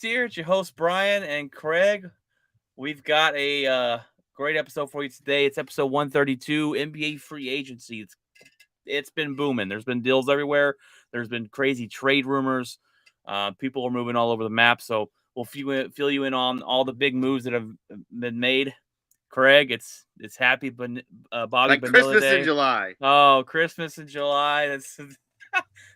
Here, it's your host Brian and Craig. We've got a great episode for you today. It's episode 132, NBA free agency. It's been booming. There's been deals everywhere. There's been crazy trade rumors. People are moving all over the map. So we'll fill you in on all the big moves that have been made. Craig, it's happy Bobby Like Vanilla Christmas in Day. July. Oh, Christmas in July. That's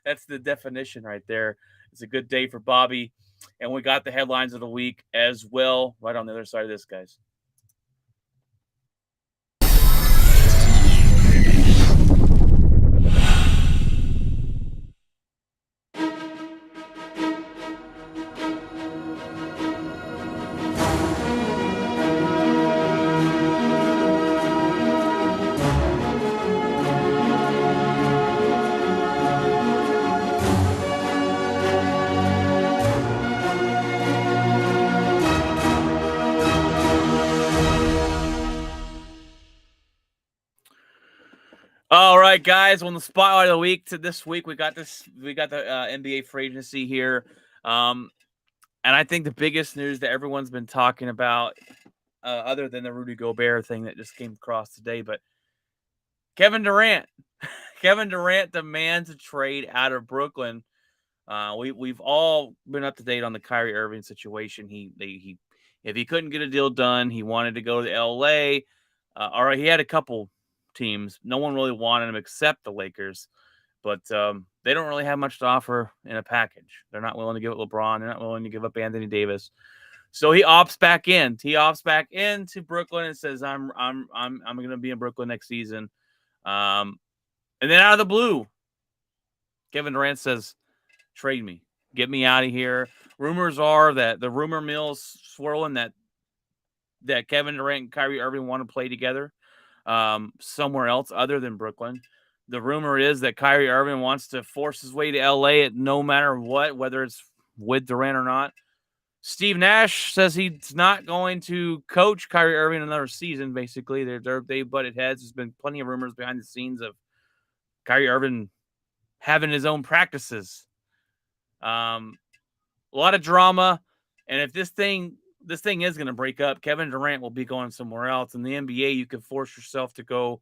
that's the definition right there. It's a good day for Bobby. And we got the headlines of the week as well, right on the other side of this, guys. All right, guys. On the spotlight of the week to this week, we got the NBA free agency here, and I think the biggest news that everyone's been talking about, other than the Rudy Gobert thing that just came across today, but Kevin Durant. Kevin Durant demands a trade out of Brooklyn. We've all been up to date on the Kyrie Irving situation. He if he couldn't get a deal done, he wanted to go to LA. All right, he had a couple teams. No one really wanted him except the Lakers, but they don't really have much to offer in a package. They're not willing to give up LeBron. They're not willing to give up Anthony Davis. So he opts back in. He opts back into Brooklyn and says, "I'm going to be in Brooklyn next season." Um, and then out of the blue, Kevin Durant says, "Trade me, get me out of here." Rumors are that the rumor mill's swirling that Kevin Durant and Kyrie Irving want to play together somewhere else other than Brooklyn. The rumor is that Kyrie Irving wants to force his way to LA at no matter what, whether it's with Durant or not. Steve Nash says he's not going to coach Kyrie Irving another season. Basically, they butted heads. There's been plenty of rumors behind the scenes of Kyrie Irving having his own practices. A lot of drama, and if this thing is going to break up, Kevin Durant will be going somewhere else. In the NBA, you can force yourself to go.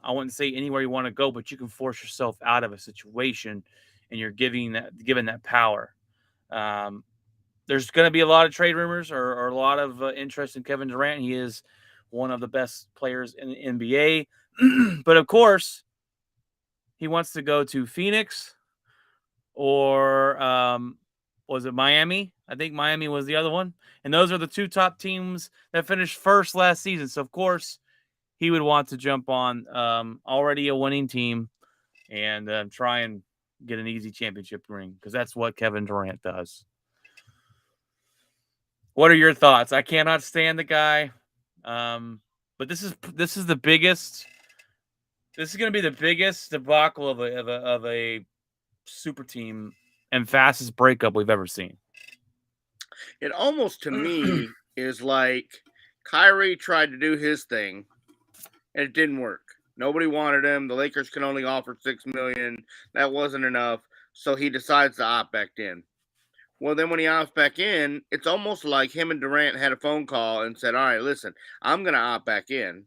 I wouldn't say anywhere you want to go, but you can force yourself out of a situation, and you're given that power. Um, there's going to be a lot of trade rumors or a lot of interest in Kevin Durant. He is one of the best players in the NBA, but of course, he wants to go to Phoenix or was it Miami? I think Miami was the other one. And those are the two top teams that finished first last season. So, of course, he would want to jump on already a winning team and try and get an easy championship ring because that's what Kevin Durant does. What are your thoughts? I cannot stand the guy, but this is the biggest. This is going to be the biggest debacle of a super team and fastest breakup we've ever seen. It almost to me is like Kyrie tried to do his thing and it didn't work. Nobody wanted him. The Lakers could only offer $6 million. That wasn't enough. So he decides to opt back in. Well, then when he opts back in, it's almost like him and Durant had a phone call and said, all right, listen, I'm going to opt back in,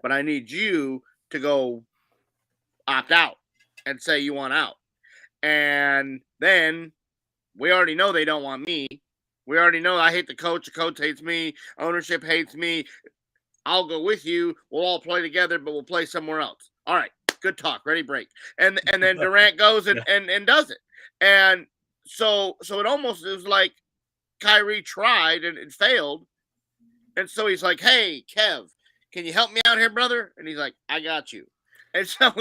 but I need you to go opt out and say you want out. And then we already know they don't want me. We already know I hate the coach hates me, ownership hates me. I'll go with you. We'll all play together, but we'll play somewhere else. All right, good talk. Ready, break. And then Durant goes and does it. And so it almost is like Kyrie tried and it failed. And so he's like, hey, Kev, can you help me out here, brother? And he's like, I got you. And so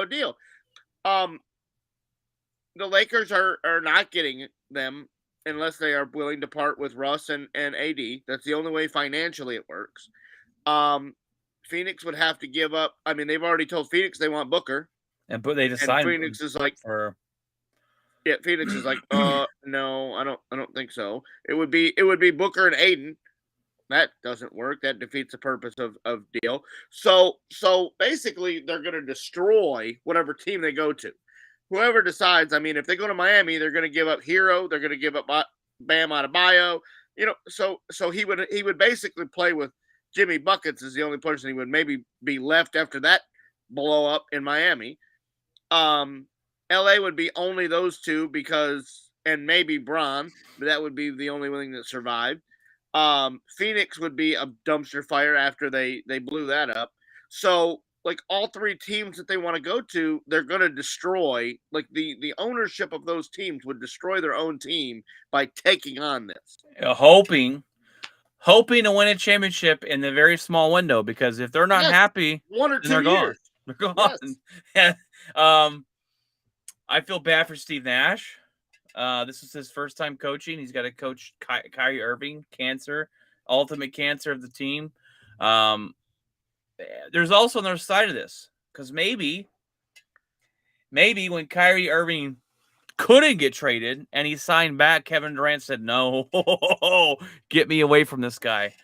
deal. The Lakers are not getting them unless they are willing to part with Russ and AD. That's the only way financially it works. Phoenix would have to give up. I mean, they've already told Phoenix they want Booker, but they decided. And Phoenix is like, Phoenix is like, no, I don't think so. It would be Booker and Aiden. That doesn't work. That defeats the purpose of deal. So basically, they're going to destroy whatever team they go to. Whoever decides. I mean, if they go to Miami, they're going to give up Hero. They're going to give up Bam Adebayo. So he would basically play with Jimmy Buckets is the only person he would maybe be left after that blow up in Miami. LA would be only those two and maybe Bron, but that would be the only thing that survived. Phoenix would be a dumpster fire after they blew that up. So like all three teams that they want to go to, they're going to destroy. Like the ownership of those teams would destroy their own team by taking on this. Hoping to win a championship in the very small window, because if they're not happy, 1 or 2 they're years. They're gone. Yes. I feel bad for Steve Nash. This is his first time coaching. He's got to coach Kyrie Irving, ultimate cancer of the team. There's also another side of this, because maybe when Kyrie Irving couldn't get traded and he signed back, Kevin Durant said, "No, get me away from this guy."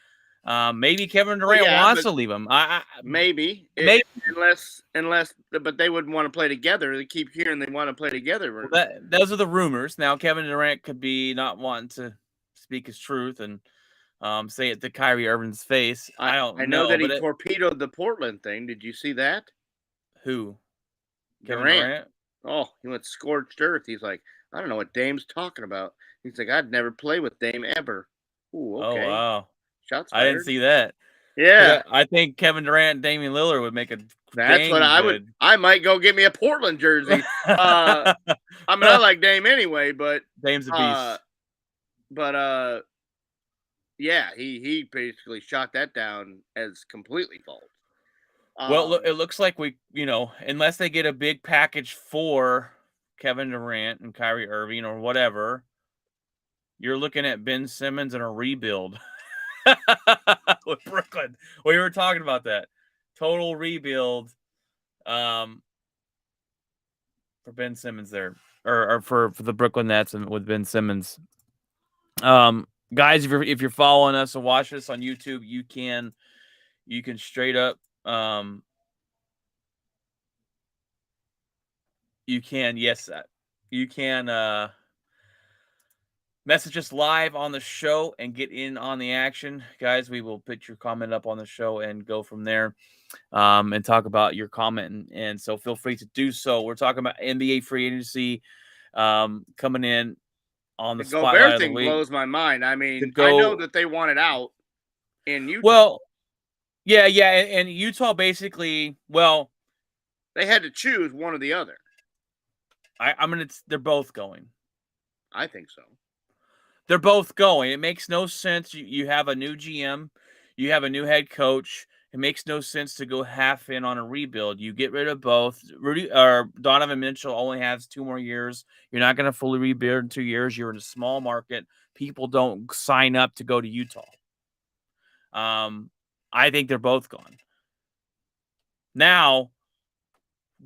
Maybe Kevin Durant wants to leave him. Maybe, unless, but they wouldn't want to play together. They keep hearing they want to play together. Well, those are the rumors. Now, Kevin Durant could be not wanting to speak his truth and say it to Kyrie Irving's face. I don't know. I know that he torpedoed the Portland thing. Did you see that? Who? Kevin Durant? Oh, he went scorched earth. He's like, I don't know what Dame's talking about. He's like, I'd never play with Dame ever. Ooh, okay. Oh, wow. Shots fired. I didn't see that. Yeah. I think Kevin Durant and Damian Lillard would make a That's what I would. I might go get me a Portland jersey. I mean, I like Dame anyway, but Dame's a beast. But yeah, he basically shot that down as completely false. Well, it looks like unless they get a big package for Kevin Durant and Kyrie Irving or whatever, you're looking at Ben Simmons and a rebuild with Brooklyn. We were talking about that. Total rebuild for Ben Simmons there, or for the Brooklyn Nets and with Ben Simmons. Guys, if you're following us or watching us on YouTube, you can straight up you can message us live on the show and get in on the action. Guys, we will put your comment up on the show and go from there and talk about your comment. And so feel free to do so. We're talking about NBA free agency coming in on the spotlight Gobert of the thing week. blows my mind. I mean, I know that they want it out in Utah. Well, yeah, and Utah basically, they had to choose one or the other. They're both going. I think so. They're both going. It makes no sense. You have a new GM, you have a new head coach. It makes no sense to go half in on a rebuild. You get rid of both. Donovan Mitchell only has 2 more years. You're not going to fully rebuild in 2 years. You're in a small market. People don't sign up to go to Utah. I think they're both gone. Now,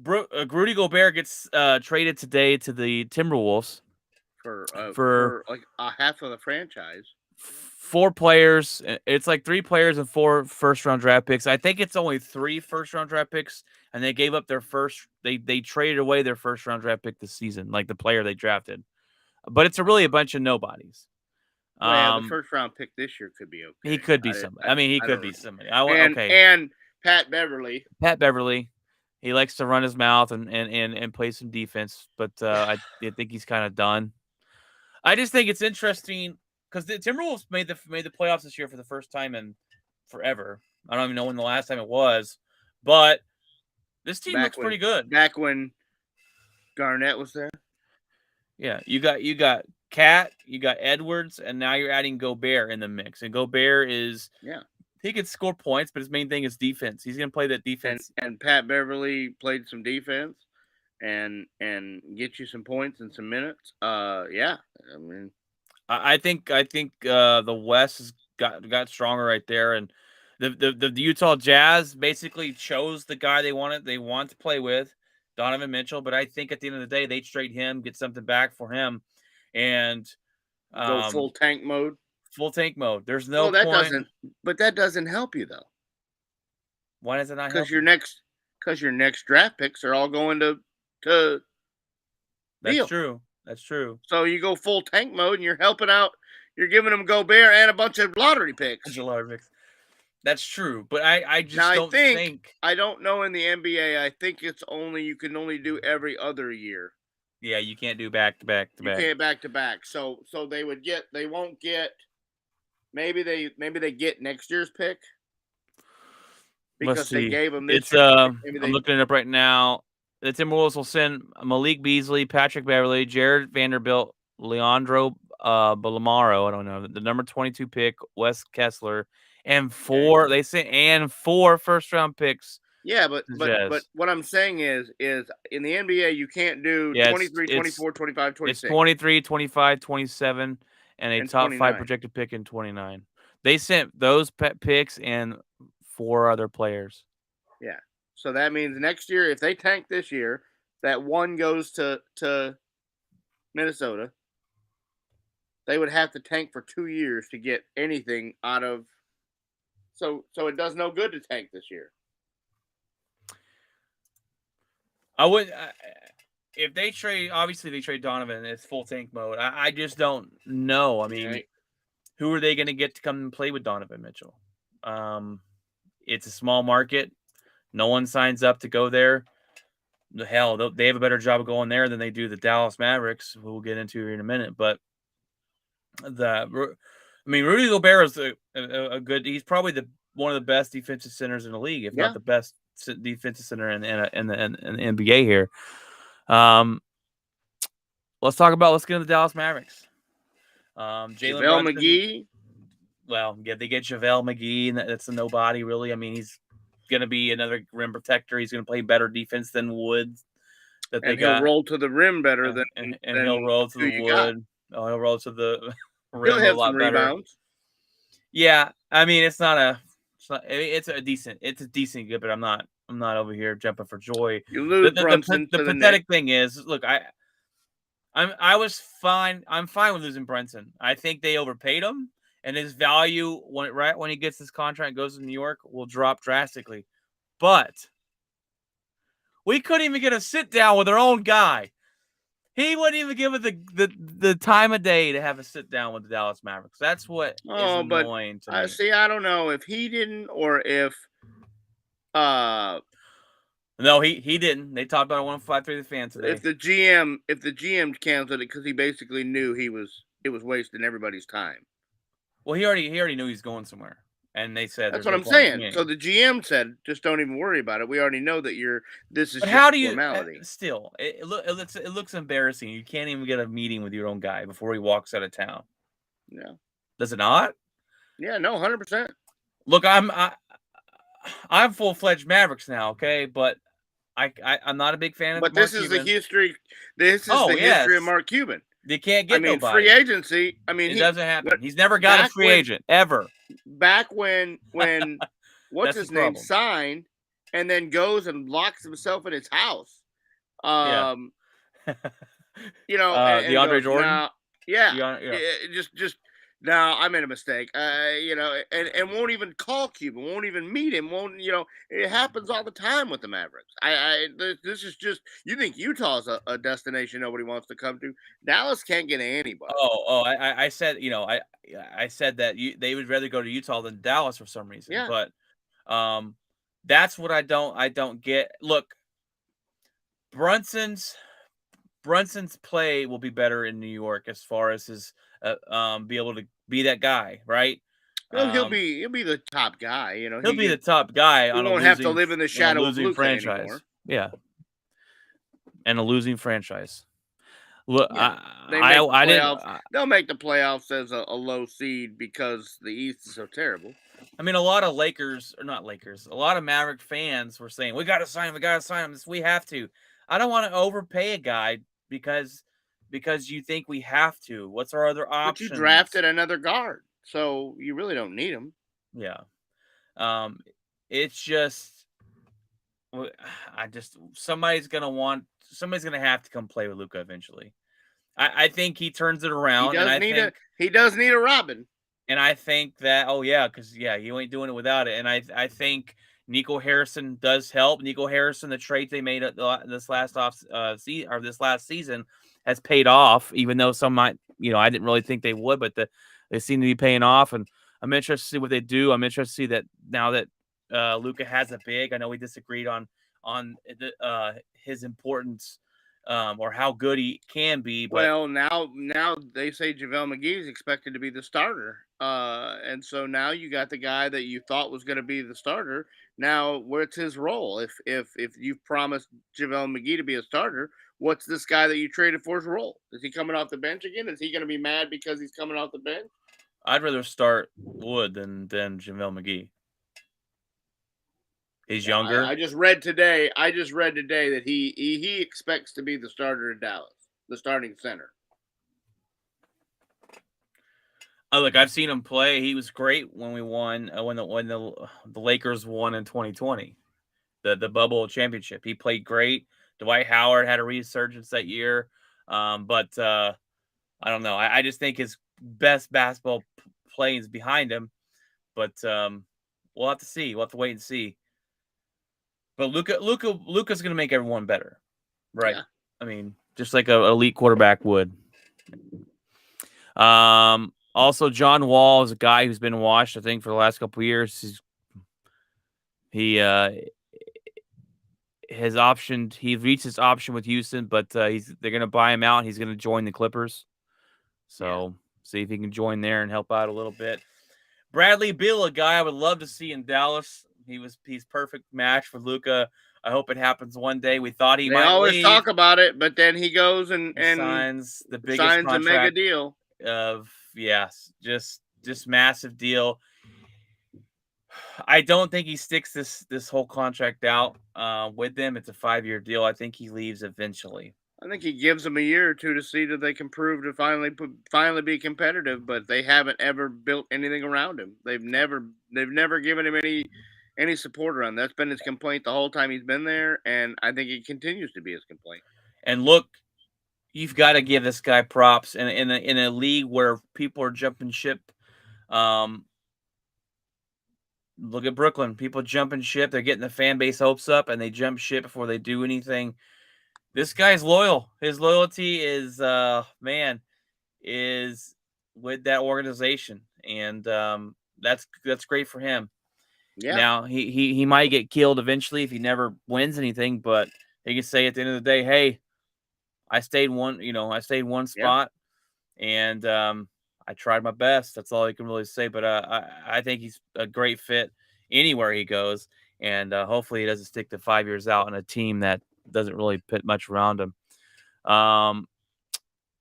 Rudy Gobert gets traded today to the Timberwolves for like a half of the franchise. 4 players. It's like 3 players and 4 first-round draft picks. I think it's only 3 first-round draft picks, and they gave up their first. They traded away their first-round draft pick this season, like the player they drafted. But it's really a bunch of nobodies. The first-round pick this year could be okay. He could be somebody. He could be somebody. And Pat Beverly. He likes to run his mouth and play some defense, but I think he's kind of done. I just think it's interesting because the Timberwolves made the playoffs this year for the first time in forever. I don't even know when the last time it was, but this team looks pretty good. Back when Garnett was there. Yeah, you got Cat, you got Edwards, and now you're adding Gobert in the mix. And Gobert he can score points, but his main thing is defense. He's going to play that defense. And Pat Beverly played some defense and get you some points and some minutes. Yeah, I mean, I think the West has got stronger right there, and the Utah Jazz basically chose the guy they want to play with, Donovan Mitchell. But I think at the end of the day, they trade him, get something back for him, and go full tank mode. Full tank mode. There's no point. That doesn't help you though. Why does it not help? Because your next draft picks are all going to That's true. So you go full tank mode and you're helping out you're giving them Gobert and a bunch of lottery picks. That's true, but I just Now don't think. I don't know in the NBA. I think it's only you can only do every other year. Yeah, you can't do back to back to You back. can't back to back. So they won't get. Maybe they get next year's pick because Let's they see. gave them this It's year. I'm looking it up right now. The Timberwolves will send Malik Beasley, Patrick Beverley, Jared Vanderbilt, Leandro Bolomaro, I don't know, the number 22 pick, Wes Kessler, and four first round picks. Yeah, but what I'm saying is in the NBA you can't do 23, 24, 25, 26. It's 23, 25, 27, and a top 29. 5 projected pick in 29. They sent those picks and 4 other players. Yeah. So that means next year, if they tank this year, that one goes to Minnesota. They would have to tank for 2 years to get anything out of. So it does no good to tank this year. I would if they trade. Obviously, they trade Donovan. It's full tank mode. I just don't know. I mean, who are they going to get to come and play with Donovan Mitchell? It's a small market. No one signs up to go there. Hell, they have a better job of going there than they do the Dallas Mavericks, who we'll get into here in a minute. But Rudy Gobert is a good. He's probably one of the best defensive centers in the league, if not the best defensive center in the NBA here. Let's get into the Dallas Mavericks. JaVale McGee. Well, yeah, they get JaVale McGee, and that's a nobody, really. I mean, he's going to be another rim protector. He's going to play better defense than Woods. He'll roll to the rim better than he'll roll to the wood. Oh, he'll roll to the rim he'll have a lot some better. Rebounds. Yeah, I mean, it's a decent good, but I'm not over here jumping for joy. You lose Brunson. The pathetic thing is, look, I'm fine with losing Brunson. I think they overpaid him, and his value when he gets his contract and goes to New York will drop drastically. But we couldn't even get a sit down with our own guy. He wouldn't even give it the time of day to have a sit down with the Dallas Mavericks. That's what is annoying to me. See, I don't know if he didn't or if no, he didn't. They talked about it on 105.3 The Fan today. If the GM canceled it because he basically knew it was wasting everybody's time. Well, he already knew he's going somewhere, and they said that's what I'm saying. So the GM said, just don't even worry about it. We already know that this is just a formality. Still, it looks embarrassing. You can't even get a meeting with your own guy before he walks out of town. Yeah, does it not? Yeah, no, 100%. Look, I'm full-fledged Mavericks now, okay, but I'm not a big fan of. But this is the history. This is the history of Mark Cuban. They can't get nobody. Free agency. I mean, it doesn't happen. He's never got a free agent ever. Back when what's his name signed, and then goes and locks himself in his house. You know, DeAndre Jordan. Just no, I made a mistake. You know, and won't even call Cuban, won't even meet him, it happens all the time with the Mavericks. This is just, you think Utah's a destination nobody wants to come to. Dallas can't get anybody. I said, I said that they would rather go to Utah than Dallas for some reason. Yeah. But that's what I don't get. Look, Brunson's play will be better in New York as far as his be able to be that guy, right? Well, he'll be the top guy. You know, he'll be the top guy. He won't have to live in the shadow of losing franchise anymore. Yeah, and a losing franchise. Look, they'll make the playoffs as a low seed because the East is so terrible. I mean, a lot of a lot of Maverick fans were saying, we got to sign him. We have to. I don't want to overpay a guy because you think we have to. What's our other option? But you drafted another guard, so you really don't need him. Yeah. It's just, somebody's gonna have to come play with Luka eventually. I think he turns it around. He does need a Robin. And I think that, because you ain't doing it without it. And I think Nico Harrison does help. Nico Harrison, the trade they made this last season has paid off, even though some might, I didn't really think they would, but They seem to be paying off, and I'm interested to see what they do. I'm interested to see that now that Luka has a big. I know we disagreed on his importance or how good he can be, but Well, now they say JaVale McGee is expected to be the starter, and so now you got the guy that you thought was going to be the starter. Now, what's his role? If you've promised JaVale McGee to be a starter, what's this guy that you traded for's role? Is he coming off the bench again? Is he going to be mad because he's coming off the bench? I'd rather start Wood than JaVale McGee. He's Well, younger. I just read today. I just read today that he expects to be the starter in Dallas, the starting center. Look, I've seen him play. He was great when we won when the Lakers won in 2020, the bubble championship. He played great. Dwight Howard had a resurgence that year, but I don't know. I just think his best basketball play is behind him. But we'll have to see. We'll have to wait and see. But Luka's going to make everyone better, right? Yeah. I mean, just like an elite quarterback would. Also, John Wall is a guy who's been washed, I think, for the last couple of years. He reached his option with Houston, but they're going to buy him out. He's going to join the Clippers. So see if he can join there and help out a little bit. Bradley Beal, a guy I would love to see in Dallas. He's perfect match for Luka. I hope it happens one day. We thought he might always leave. talk about it, but then he goes and signs the biggest a mega deal. Just massive deal. I don't think he sticks this whole contract out with them. It's a 5-year deal. I think he leaves eventually. I think he gives them a year or two to see that they can prove to finally be competitive, but they haven't ever built anything around him. They've never given him any support around. That's been his complaint the whole time he's been there, and I think it continues to be his complaint. And look, you've got to give this guy props in a league where people are jumping ship. Look at Brooklyn. People jumping ship. They're getting the fan base hopes up, and they jump ship before they do anything. This guy's loyal. His loyalty is is with that organization, and that's great for him. Yeah. Now he might get killed eventually if he never wins anything, but he can say at the end of the day, "Hey, I stayed one spot, and I tried my best." That's all he can really say. But I think he's a great fit anywhere he goes, and hopefully he doesn't stick to 5 years out on a team that doesn't really put much around him.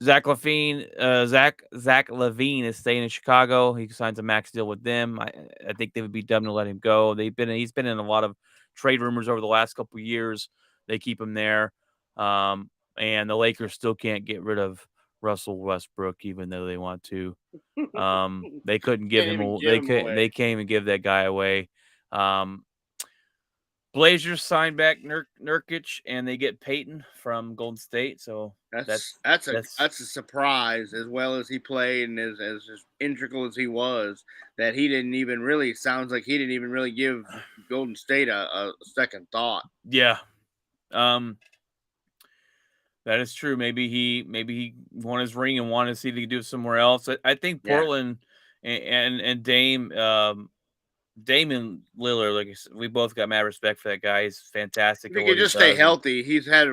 Zach LaVine is staying in Chicago. He signs a max deal with them. I think they would be dumb to let him go. He's been in a lot of trade rumors over the last couple of years. They keep him there. And the Lakers still can't get rid of Russell Westbrook, even though they want to. They couldn't give him. They can't even give that guy away. Blazers signed back Nurkic, and they get Peyton from Golden State. So that's a surprise, as well as he played and as integral as he was. That he didn't even really give Golden State a second thought. Yeah, that is true. Maybe he won his ring and wanted to see if he could do it somewhere else. I think Portland and Damian Lillard, like we both got mad respect for that guy. He's fantastic. If he could just stay healthy, he's had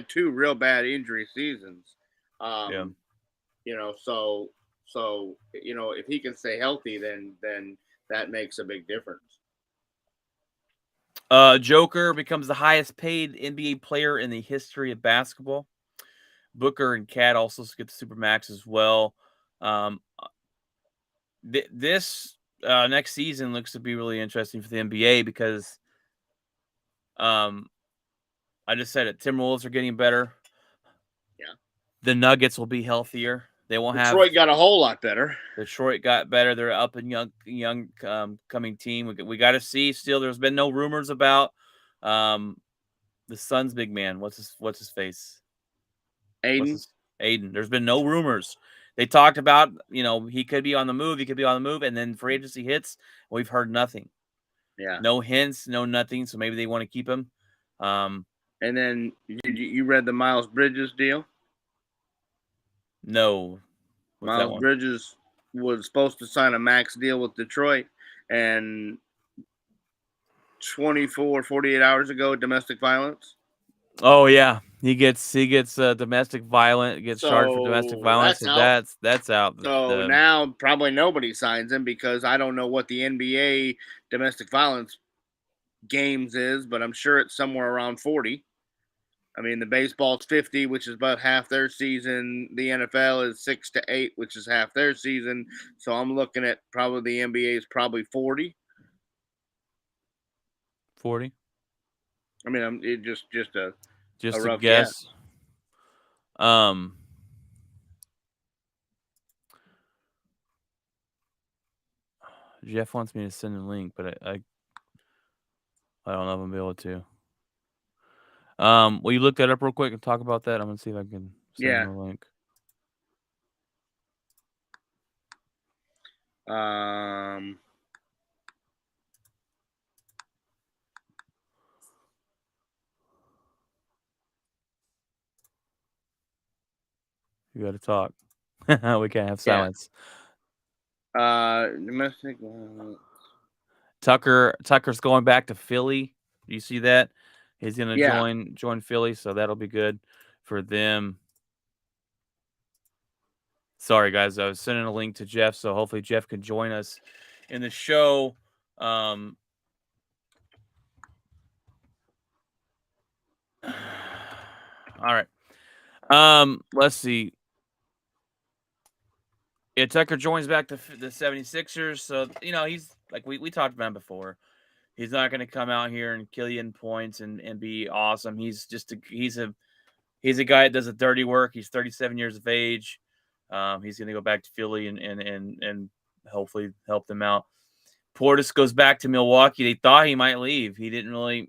two real bad injury seasons. So if he can stay healthy, then that makes a big difference. Joker becomes the highest paid NBA player in the history of basketball. Booker and Cat also get the Supermax as well. This next season looks to be really interesting for the NBA because I just said it. Timberwolves are getting better. Yeah. The Nuggets will be healthier. They won't Detroit got a whole lot better. Detroit got better. They're up and young coming team. We got to see. Still, there's been no rumors about the Suns' big man. What's his face? Aiden. There's been no rumors. They talked about, he could be on the move. And then free agency hits. We've heard nothing. Yeah. No hints, no nothing. So maybe they want to keep him. And then you read the Miles Bridges deal? No. Miles Bridges was supposed to sign a max deal with Detroit, and 48 hours ago, domestic violence. Oh yeah, he gets domestic violence, gets charged for domestic So violence. that's So out. that's out. So now probably nobody signs him because I don't know what the NBA domestic violence games is, but I'm sure it's somewhere around 40. I mean, the baseball's 50, which is about half their season. The NFL is 6 to 8, which is half their season. So I'm looking at probably the NBA is probably 40. 40. I mean, it just a Just a rough guess. guess. Jeff wants me to send a link, but I don't know if I'm able to. Will you look that up real quick and talk about that? I'm gonna see if I can send him a link. You got to talk. We can't have silence. Domestic. Tucker's going back to Philly. Do you see that? He's gonna Yeah. join Philly, so that'll be good for them. Sorry guys, I was sending a link to Jeff, so hopefully Jeff can join us in the show. All right. Let's see. Yeah, Tucker joins back the 76ers. So, you know, he's like we talked about him before. He's not going to come out here and kill you in points and be awesome. He's just he's a guy that does the dirty work. He's 37 years of age. He's going to go back to Philly and hopefully help them out. Portis goes back to Milwaukee. They thought he might leave. He didn't really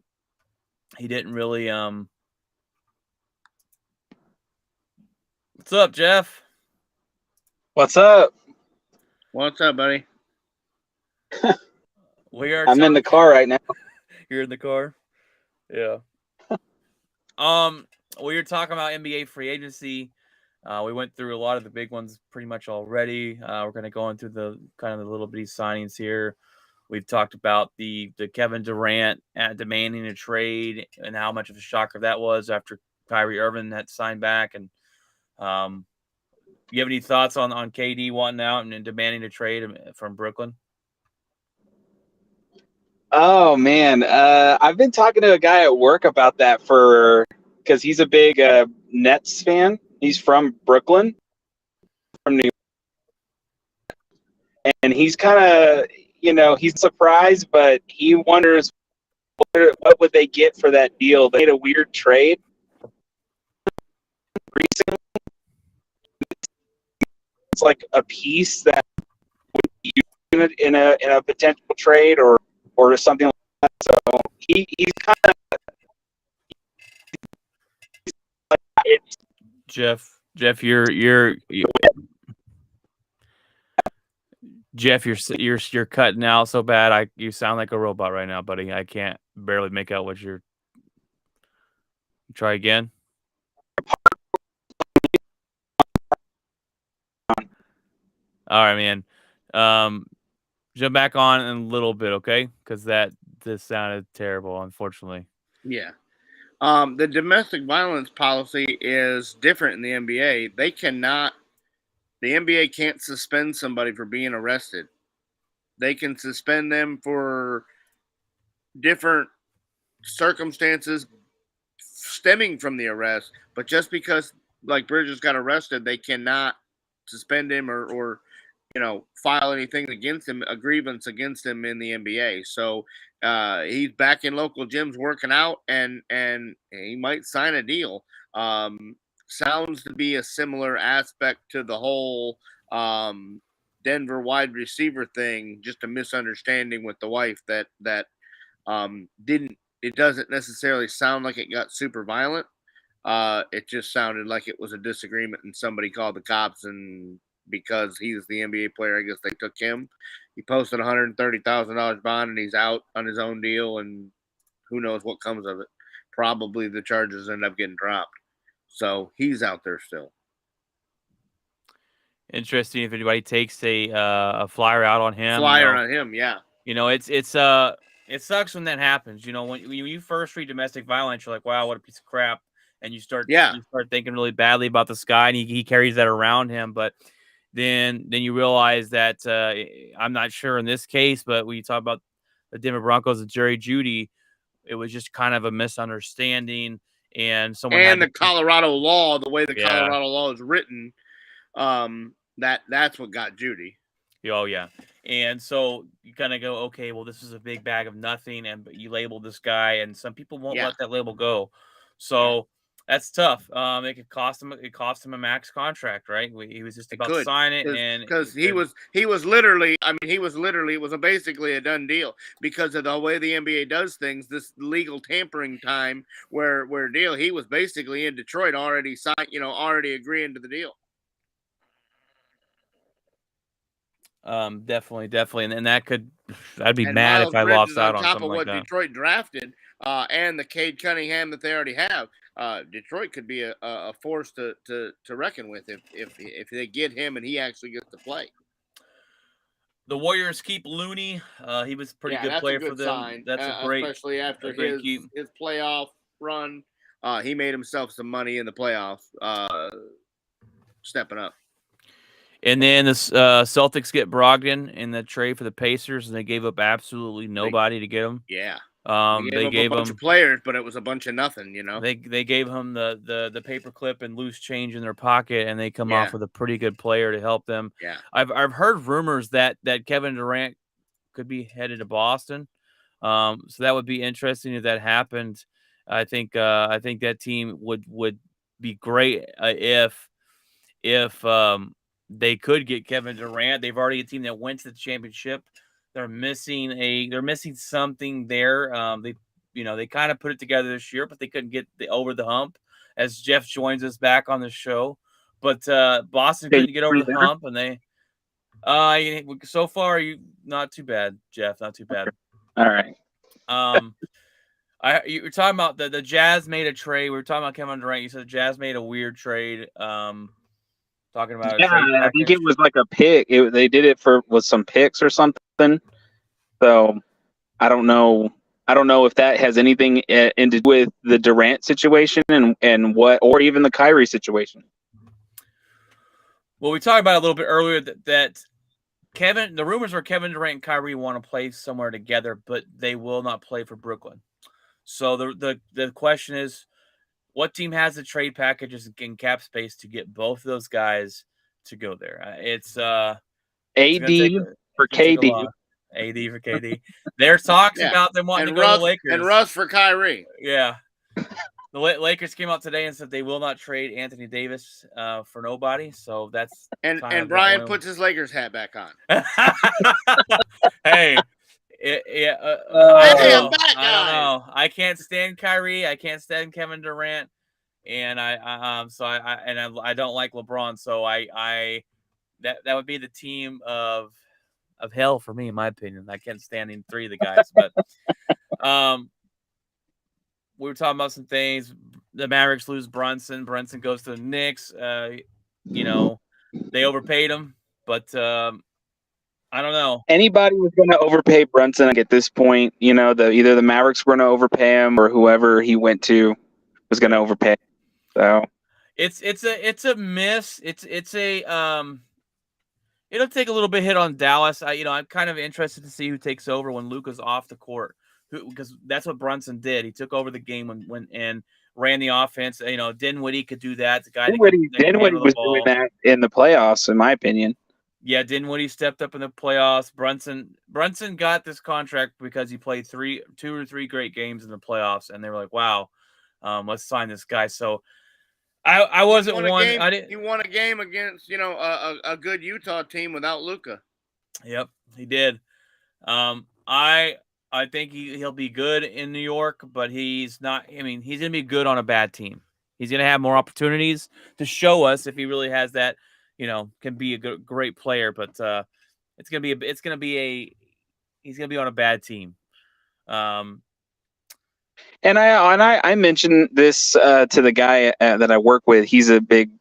What's up, Jeff? What's up? What's up, buddy? I'm in the car right now. You're in the car? Yeah. We were talking about NBA free agency. We went through a lot of the big ones pretty much already. We're going to go into the kind of the little bitty signings here. We've talked about the Kevin Durant demanding a trade and how much of a shocker that was after Kyrie Irving had signed back. And you have any thoughts on KD wanting out and demanding a trade from Brooklyn? Oh man, I've been talking to a guy at work about that because he's a big Nets fan. He's from Brooklyn, from New York, and he's kind of, he's surprised, but he wonders what would they get for that deal. They made a weird trade recently. It's like a piece that would be used in a potential trade or something like that. So he's kind of Jeff, you're cutting out so bad. You sound like a robot right now, buddy. I can't barely make out what you're. Try again. All right, man. Jump back on in a little bit, okay? Because this sounded terrible, unfortunately. Yeah. The domestic violence policy is different in the NBA. The NBA can't suspend somebody for being arrested. They can suspend them for different circumstances stemming from the arrest, but just because like Bridges got arrested, they cannot suspend him or file anything against him, a grievance against him in the NBA. So he's back in local gyms working out, and he might sign a deal. Sounds to be a similar aspect to the whole Denver wide receiver thing, just a misunderstanding with the wife that didn't. It doesn't necessarily sound like it got super violent. It just sounded like it was a disagreement, and somebody called the cops, and because he's the NBA player, I guess they took him. He posted $130,000 bond, and he's out on his own deal, and who knows what comes of it. Probably the charges end up getting dropped. So he's out there still. Interesting if anybody takes a flyer out on him. Flyer on him, yeah. It sucks when that happens. When you first read domestic violence, you're like, wow, what a piece of crap, and you start thinking really badly about this guy, and he carries that around him. But then you realize that I'm not sure in this case, but when you talk about the Denver Broncos and Jerry Jeudy, it was just kind of a misunderstanding, and the Colorado law, the way the Colorado law is written, that's what got Jeudy. Oh yeah. And so you kind of go, okay, well, this is a big bag of nothing, but you label this guy, and some people won't let that label go. So that's tough. It could cost him. It cost him a max contract, right? He was just about to sign it, and because he was literally. I mean, it was basically a done deal because of the way the NBA does things. This legal tampering time, where he was basically in Detroit already signed. Already agreeing to the deal. Definitely, and I'd be mad if I lost out on something like that. Detroit drafted, and the Cade Cunningham that they already have, Detroit could be a force to reckon with if they get him and he actually gets to play. The Warriors keep Looney. He was a pretty good player for them. Sign. That's a great, especially after his playoff run. He made himself some money in the playoffs, stepping up. And then the Celtics get Brogdon in the trade for the Pacers, and they gave up absolutely nobody to get him. Yeah. They gave a bunch of players, but it was a bunch of nothing, They gave him the paperclip and loose change in their pocket, and they come off with a pretty good player to help them. Yeah. I've heard rumors that Kevin Durant could be headed to Boston. So that would be interesting if that happened. I think that team would be great if they could get Kevin Durant. They've already a team that went to the championship. They're missing something there. They kind of put it together this year, but they couldn't get over the hump. As Jeff joins us back on the show, but Boston couldn't get over the hump, and they so far not too bad, Jeff. Not too bad. All right. You were talking about the Jazz made a trade. We were talking about Kevin Durant. You said the Jazz made a weird trade. Talking about I think it was like a pick. They did it with some picks or something. So I don't know. I don't know if that has anything to do with the Durant situation and what, or even the Kyrie situation. Well, we talked about it a little bit earlier that the rumors are Kevin Durant and Kyrie want to play somewhere together, but they will not play for Brooklyn. So the question is, what team has the trade packages and cap space to get both of those guys to go there? It's AD for KD. AD for KD. There's talks about them wanting to go to the Lakers. And Russ for Kyrie. Yeah. The Lakers came out today and said they will not trade Anthony Davis for nobody. So that's and Brian puts his Lakers hat back on. Hey. I don't know. I can't stand Kyrie. I can't stand Kevin Durant, and I don't like LeBron. So that would be the team of hell for me, in my opinion. I can't stand three of the guys, but we were talking about some things. The Mavericks lose Brunson. Brunson goes to the Knicks. They overpaid him, but. I don't know. Anybody was going to overpay Brunson at this point. Either the Mavericks were going to overpay him or whoever he went to was going to overpay. So it's a miss. It'll take a little bit hit on Dallas. I'm kind of interested to see who takes over when Luka's off the court, because that's what Brunson did. He took over the game when and ran the offense. Dinwiddie could do that. The guy Dinwiddie was doing that in the playoffs, in my opinion. Yeah, Dinwiddie stepped up in the playoffs. Brunson got this contract because he played 2 or 3 great games in the playoffs, and they were like, "Wow, let's sign this guy." So I wasn't one. He won a game against a good Utah team without Luka. Yep, he did. I think he'll be good in New York, but he's not. I mean, he's gonna be good on a bad team. He's gonna have more opportunities to show us if he really has that. Can be a great player, but he's gonna be on a bad team. And I mentioned this to the guy that I work with. He's a big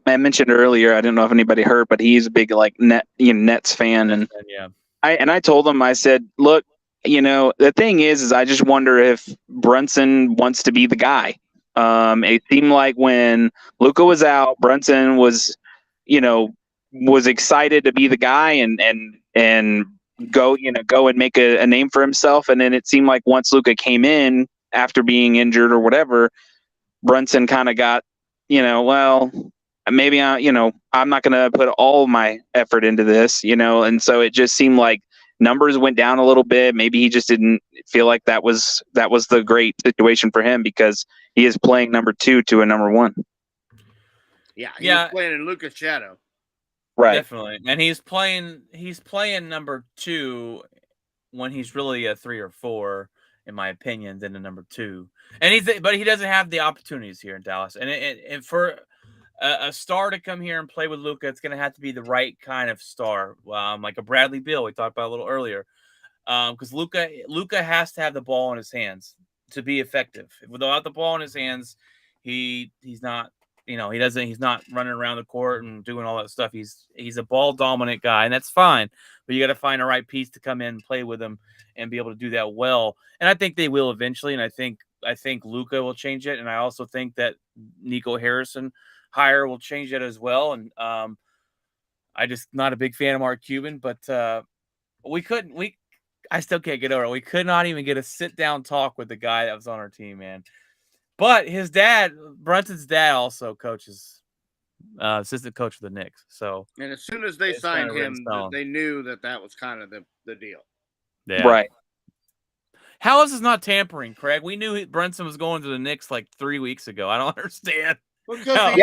I mentioned earlier. I didn't know if anybody heard, but he's a big Nets fan, and Yeah. I told him, I said, look, the thing is I just wonder if Brunson wants to be the guy. It seemed like when Luka was out, Brunson was excited to be the guy and go and make a name for himself. And then it seemed like once Luka came in after being injured or whatever, Brunson kind of got, well, maybe I'm not going to put all my effort into this, and so it just seemed like numbers went down a little bit. Maybe he just didn't feel like that was the great situation for him because he is playing number 2 to a number 1. Yeah, he's playing in Luka's shadow. Right. Definitely. And he's playing number 2 when he's really a 3 or 4, in my opinion, than a number 2. But he doesn't have the opportunities here in Dallas. And for a star to come here and play with Luka, it's going to have to be the right kind of star, like a Bradley Beal we talked about a little earlier. Because Luka has to have the ball in his hands to be effective. Without the ball in his hands, he's not. He's not running around the court and doing all that stuff. He's a ball dominant guy, and that's fine. But you got to find the right piece to come in and play with him and be able to do that well. And I think they will eventually. And I think Luka will change it. And I also think that Nico Harrison hire will change it as well. And I just not a big fan of Mark Cuban, but I still can't get over it. We could not even get a sit down talk with the guy that was on our team, man. But his dad, Brunson's dad, also coaches, assistant coach of the Knicks. So, and as soon as they signed him, they knew that was kind of the deal. Yeah. Right. How is this not tampering, Craig? We knew Brunson was going to the Knicks like 3 weeks ago. I don't understand. Because the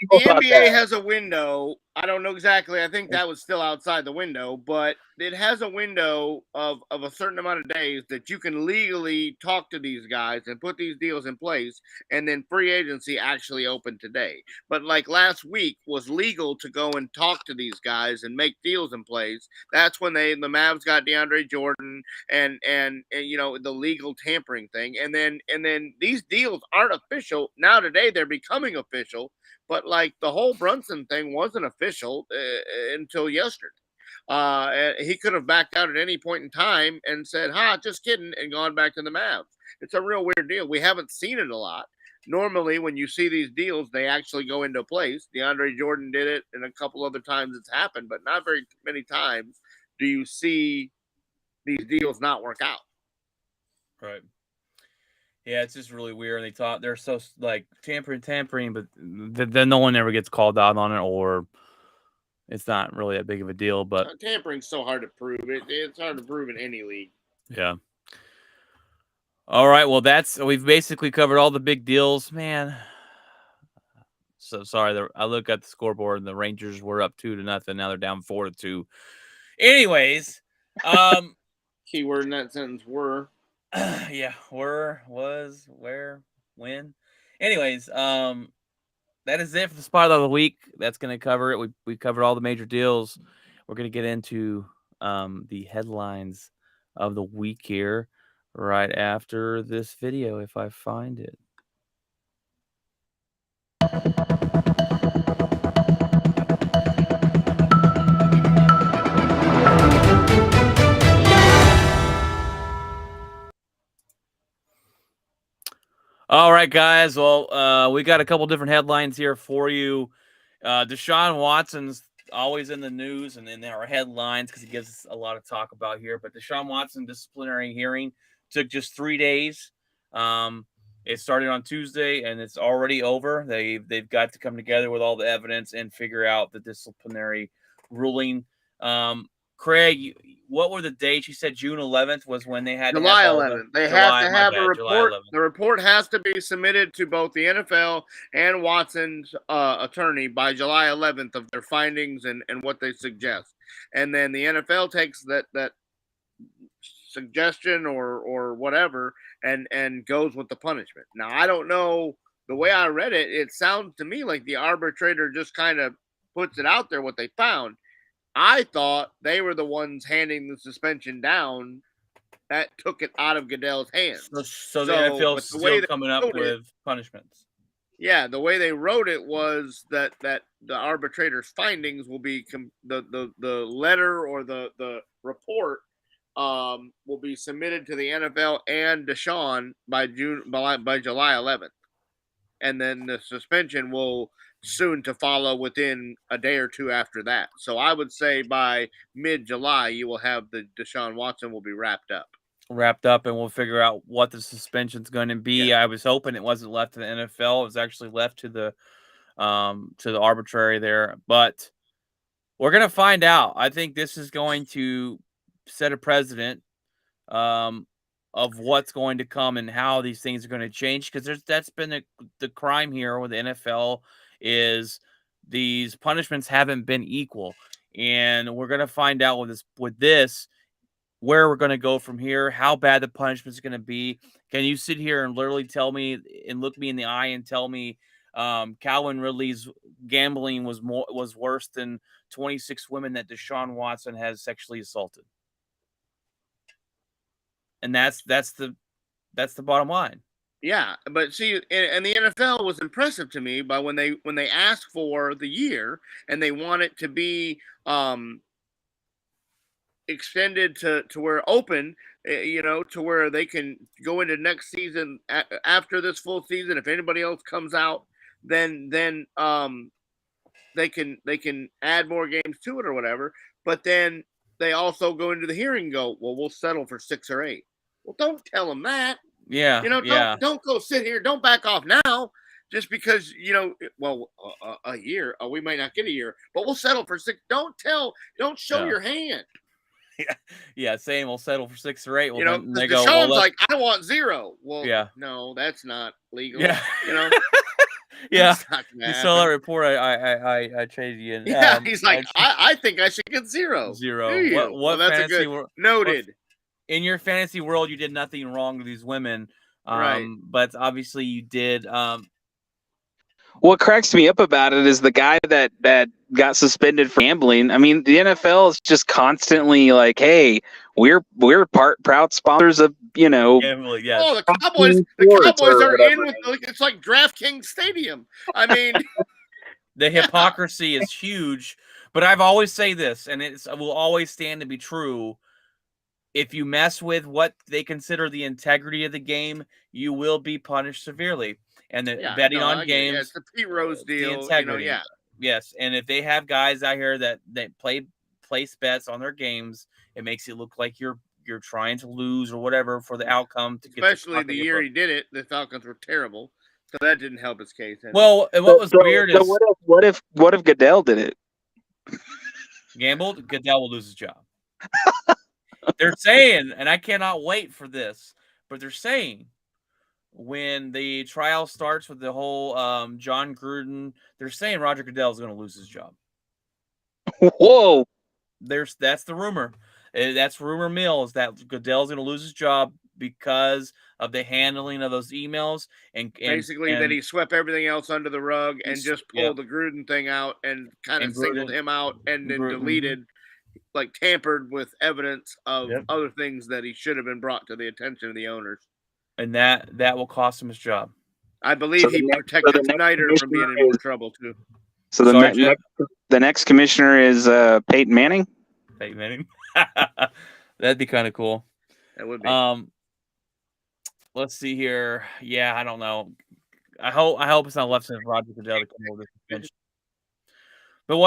NBA has a window. I don't know exactly. I think that was still outside the window, but it has a window of a certain amount of days that you can legally talk to these guys and put these deals in place, and then free agency actually opened today. But like last week was legal to go and talk to these guys and make deals in place. That's when the Mavs got DeAndre Jordan and the legal tampering thing, and then these deals aren't official now. Today they're becoming official. But like the whole Brunson thing wasn't official until yesterday. He could have backed out at any point in time and said, just kidding, and gone back to the Mavs. It's a real weird deal. We haven't seen it a lot. Normally, when you see these deals, they actually go into place. DeAndre Jordan did it, and a couple other times it's happened, but not very many times do you see these deals not work out. Right. Yeah, it's just really weird. They're so like tampering, but then no one ever gets called out on it, or it's not really that big of a deal. But tampering's so hard to prove. It's hard to prove in any league. Yeah. All right. Well, we've basically covered all the big deals, man. So sorry. I look at the scoreboard and the Rangers were up 2-0. Now they're down 4-2. Anyways, keyword in that sentence were. Yeah, were, was, where, when. Anyways, that is it for the spot of the week. That's going to cover it. We covered all the major deals. We're going to get into the headlines of the week here right after this video, if I find it. All right, guys. Well, we got a couple different headlines here for you. Deshaun Watson's always in the news and in our headlines because he gives us a lot of talk about here. But Deshaun Watson disciplinary hearing took just 3 days. It started on Tuesday and it's already over. They've got to come together with all the evidence and figure out the disciplinary ruling. Craig, what were the dates? You said June 11th was when they had July 11th. They have to have a report. The report has to be submitted to both the NFL and Watson's attorney by July 11th of their findings and what they suggest. And then the NFL takes that suggestion or whatever and goes with the punishment. Now, I don't know. The way I read it, it sounds to me like the arbitrator just kind of puts it out there what they found. I thought they were the ones handing the suspension down that took it out of Goodell's hands. So the NFL's still coming up with punishments. Yeah, the way they wrote it was that the arbitrator's findings will be the letter or the report will be submitted to the NFL and Deshaun by July 11th, and then the suspension will soon to follow within a day or two after that. So I would say by mid-July you will have the Deshaun Watson will be wrapped up. And we'll figure out what the suspension's going to be. Yeah. I was hoping it wasn't left to the NFL. It was actually left to the arbitrary there, but we're going to find out. I think this is going to set a precedent of what's going to come and how these things are going to change, because that's been the crime here with the NFL is these punishments haven't been equal, and we're going to find out with this where we're going to go from here, how bad the punishment is going to be. Can you sit here and literally tell me and look me in the eye and tell me Calvin Ridley's gambling was worse than 26 women that Deshaun Watson has sexually assaulted? And that's the bottom line. Yeah, but see, and the NFL was impressive to me by when they asked for the year and they want it to be extended to where open, to where they can go into next season after this full season. If anybody else comes out, then they can add more games to it or whatever. But then they also go into the hearing and go, well, we'll settle for 6 or 8. Well, don't tell them that. Yeah, don't go sit here. Don't back off now just because, a year. We might not get a year, but we'll settle for 6. Don't show your hand. Yeah, saying we'll settle for 6 or 8. Well, then they go, Deshaun's like, I want 0. Well, yeah. No, that's not legal. Yeah. Yeah. You saw that report I traded you in. Yeah, he's like, I think I should get 0. 0. What that's fantasy a good noted. In your fantasy world, you did nothing wrong to these women. Right. But obviously you did. What cracks me up about it is the guy that got suspended for gambling. I mean, the NFL is just constantly like, "Hey, we're proud sponsors of gambling." Yes. Oh, the Cowboys are in with it's like DraftKings Stadium. I mean, the hypocrisy is huge. But I've always say this, and it will always stand to be true. If you mess with what they consider the integrity of the game, you will be punished severely. And betting on games, it's the Pete Rose deal. Integrity. Yes, and if they have guys out here that place bets on their games, it makes it look like you're trying to lose or whatever for the outcome. Especially the year he did it, the Falcons were terrible, so that didn't help his case. Well, and what was weird is what if Goodell did it? Gambled, Goodell will lose his job. They're saying, and I cannot wait for this, but they're saying when the trial starts with the whole John Gruden, they're saying Roger Goodell is going to lose his job. Whoa. That's the rumor. That's rumor mill is that Goodell's going to lose his job because of the handling of those emails and basically that he swept everything else under the rug and just pulled the Gruden thing out and kind of singled him out and then deleted. Like tampered with evidence of other things that he should have been brought to the attention of the owners, and that will cost him his job. I believe he protected Snyder from being in more trouble too. So the next commissioner is Peyton Manning. Peyton Manning, that'd be kind of cool. That would be. Let's see here. Yeah, I don't know. I hope it's not left to Roger Goodell to come over the suspension. But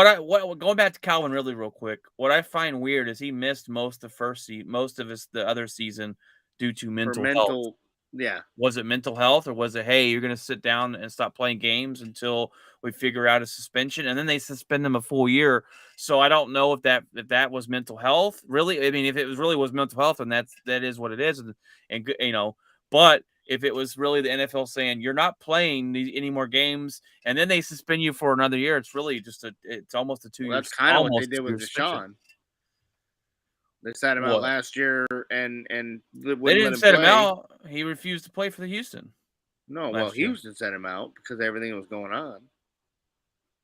going back to Calvin Ridley real quick, what I find weird is he missed most of the other season due to mental health. Yeah. Was it mental health or was it, hey, you're going to sit down and stop playing games until we figure out a suspension? And then they suspend him a full year. So I don't know if that was mental health. Really, I mean, if it was mental health, then that is what it is. And but if it was really the NFL saying you're not playing any more games, and then they suspend you for another year, it's really just it's almost a 2 years. That's kind of what they did with Deshaun. They sat him out last year, and they didn't set him out. He refused to play for the Houston. No, well, Houston set him out because everything was going on.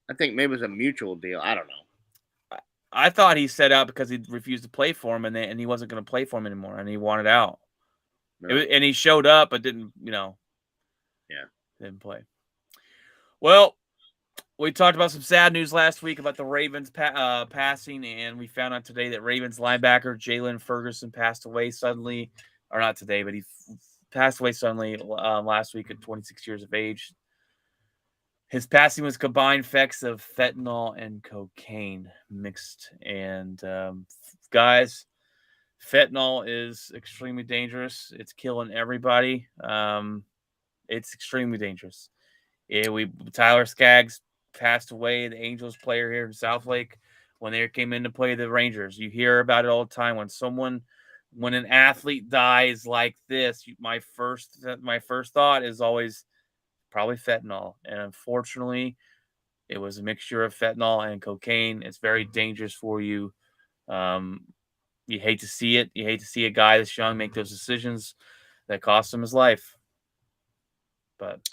I think maybe it was a mutual deal. I don't know. I thought he set out because he refused to play for him, and he wasn't going to play for him anymore, and he wanted out. No. And he showed up, but didn't, didn't play. Well, we talked about some sad news last week about the Ravens passing, and we found out today that Ravens linebacker Jalen Ferguson passed away suddenly. Or not today, but he passed away suddenly last week at 26 years of age. His passing was combined effects of fentanyl and cocaine mixed. And guys, fentanyl is extremely dangerous. It's killing everybody. It's extremely dangerous. Tyler Skaggs passed away, the Angels player here in Southlake, when they came in to play the Rangers. You hear about it all the time. When an athlete dies like this, my first thought is always probably fentanyl. And unfortunately, it was a mixture of fentanyl and cocaine. It's very dangerous for you. You hate to see it. You hate to see a guy this young make those decisions that cost him his life. But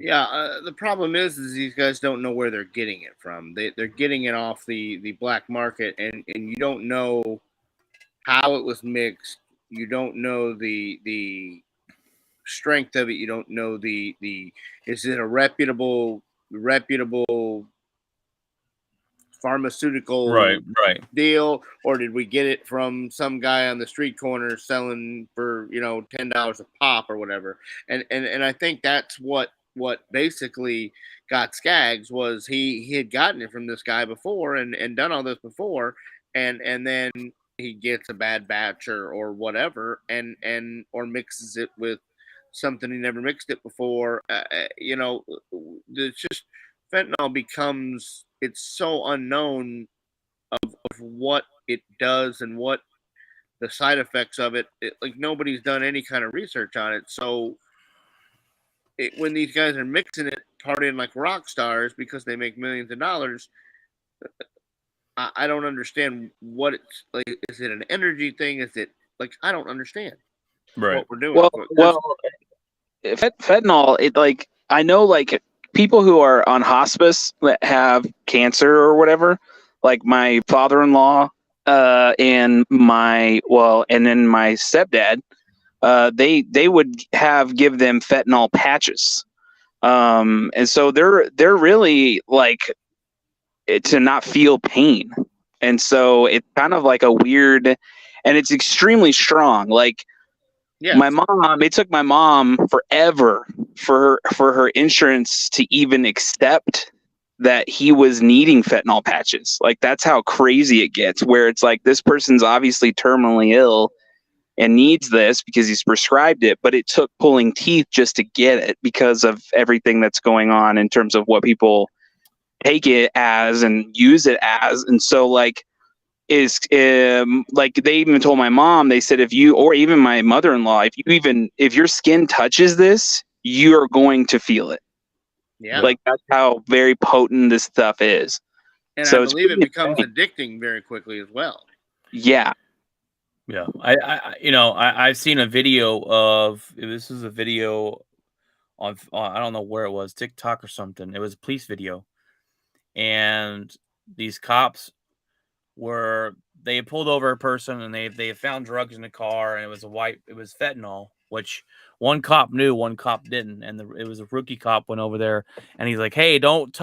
yeah, the problem is these guys don't know where they're getting it from. They're getting it off the black market, and you don't know how it was mixed. You don't know the strength of it. You don't know the is it a reputable pharmaceutical right. deal, or did we get it from some guy on the street corner selling for $10 a pop or whatever? And I think that's what basically got Skaggs was he had gotten it from this guy before and done all this before, and then he gets a bad batch or whatever, and or mixes it with something he never mixed it before. It's just fentanyl becomes, it's so unknown of what it does and what the side effects of it. Like nobody's done any kind of research on it. So when these guys are mixing it, partying like rock stars because they make millions of dollars, I don't understand what it's like. Is it an energy thing? Is it like, I don't understand what we're doing. Well, fentanyl, I know like people who are on hospice that have cancer or whatever, like my father-in-law and then my stepdad, they would give them fentanyl patches, and so they're really like to not feel pain, and so it's kind of like a weird, and it's extremely strong. Like my mom, it took my mom forever for her insurance to even accept that he was needing fentanyl patches. Like that's how crazy it gets, where it's like this person's obviously terminally ill and needs this because he's prescribed it, but it took pulling teeth just to get it because of everything that's going on in terms of what people take it as and use it as. And so like is like they even told my mom, they said, if you, or even my mother-in-law, if your skin touches this, you are going to feel it. Yeah. Like that's how very potent this stuff is. And so I believe it becomes addicting very quickly as well. Yeah. Yeah. I've seen a video of, this is a video on I don't know where it was, TikTok or something. It was a police video. And these cops they had pulled over a person and they had found drugs in the car, and it was fentanyl, which one cop knew, one cop didn't. And it was a rookie cop went over there and he's like, hey, don't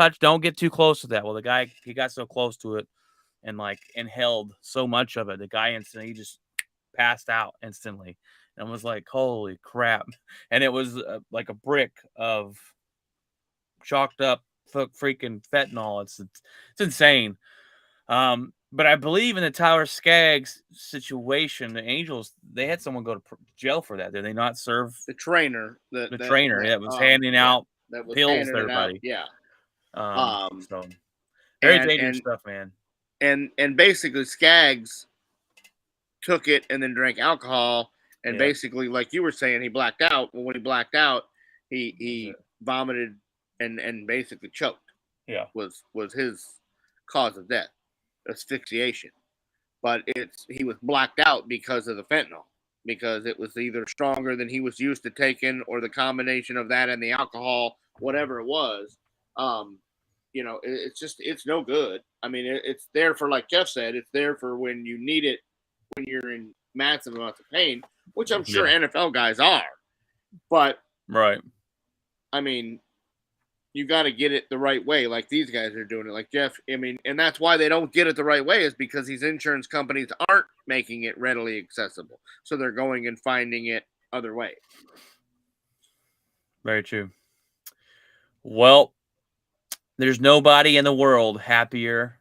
get too close to that. Well, the guy, he got so close to it and like inhaled so much of it, the guy instantly just passed out instantly. And I was like, holy crap. And it was like a brick of chalked up freaking fentanyl. It's insane. But I believe in the Tyler Skaggs situation, the Angels, they had someone go to jail for that. Did they not serve the trainer? The trainer that was handing out pills to everybody. Yeah. So very dangerous stuff, man. And basically Skaggs took it and then drank alcohol, and basically, like you were saying, he blacked out. Well, when he blacked out, he vomited and basically choked. Yeah, was his cause of death, asphyxiation. But he was blacked out because of the fentanyl, because it was either stronger than he was used to taking, or the combination of that and the alcohol, whatever it was. It's no good. I mean, it's there for, like Jeff said, it's there for when you need it, when you're in massive amounts of pain, which I'm sure NFL guys are. But right. I mean, you got to get it the right way, like these guys are doing it. Like Jeff, I mean, and that's why they don't get it the right way is because these insurance companies aren't making it readily accessible. So they're going and finding it other ways. Very true. Well, there's nobody in the world happier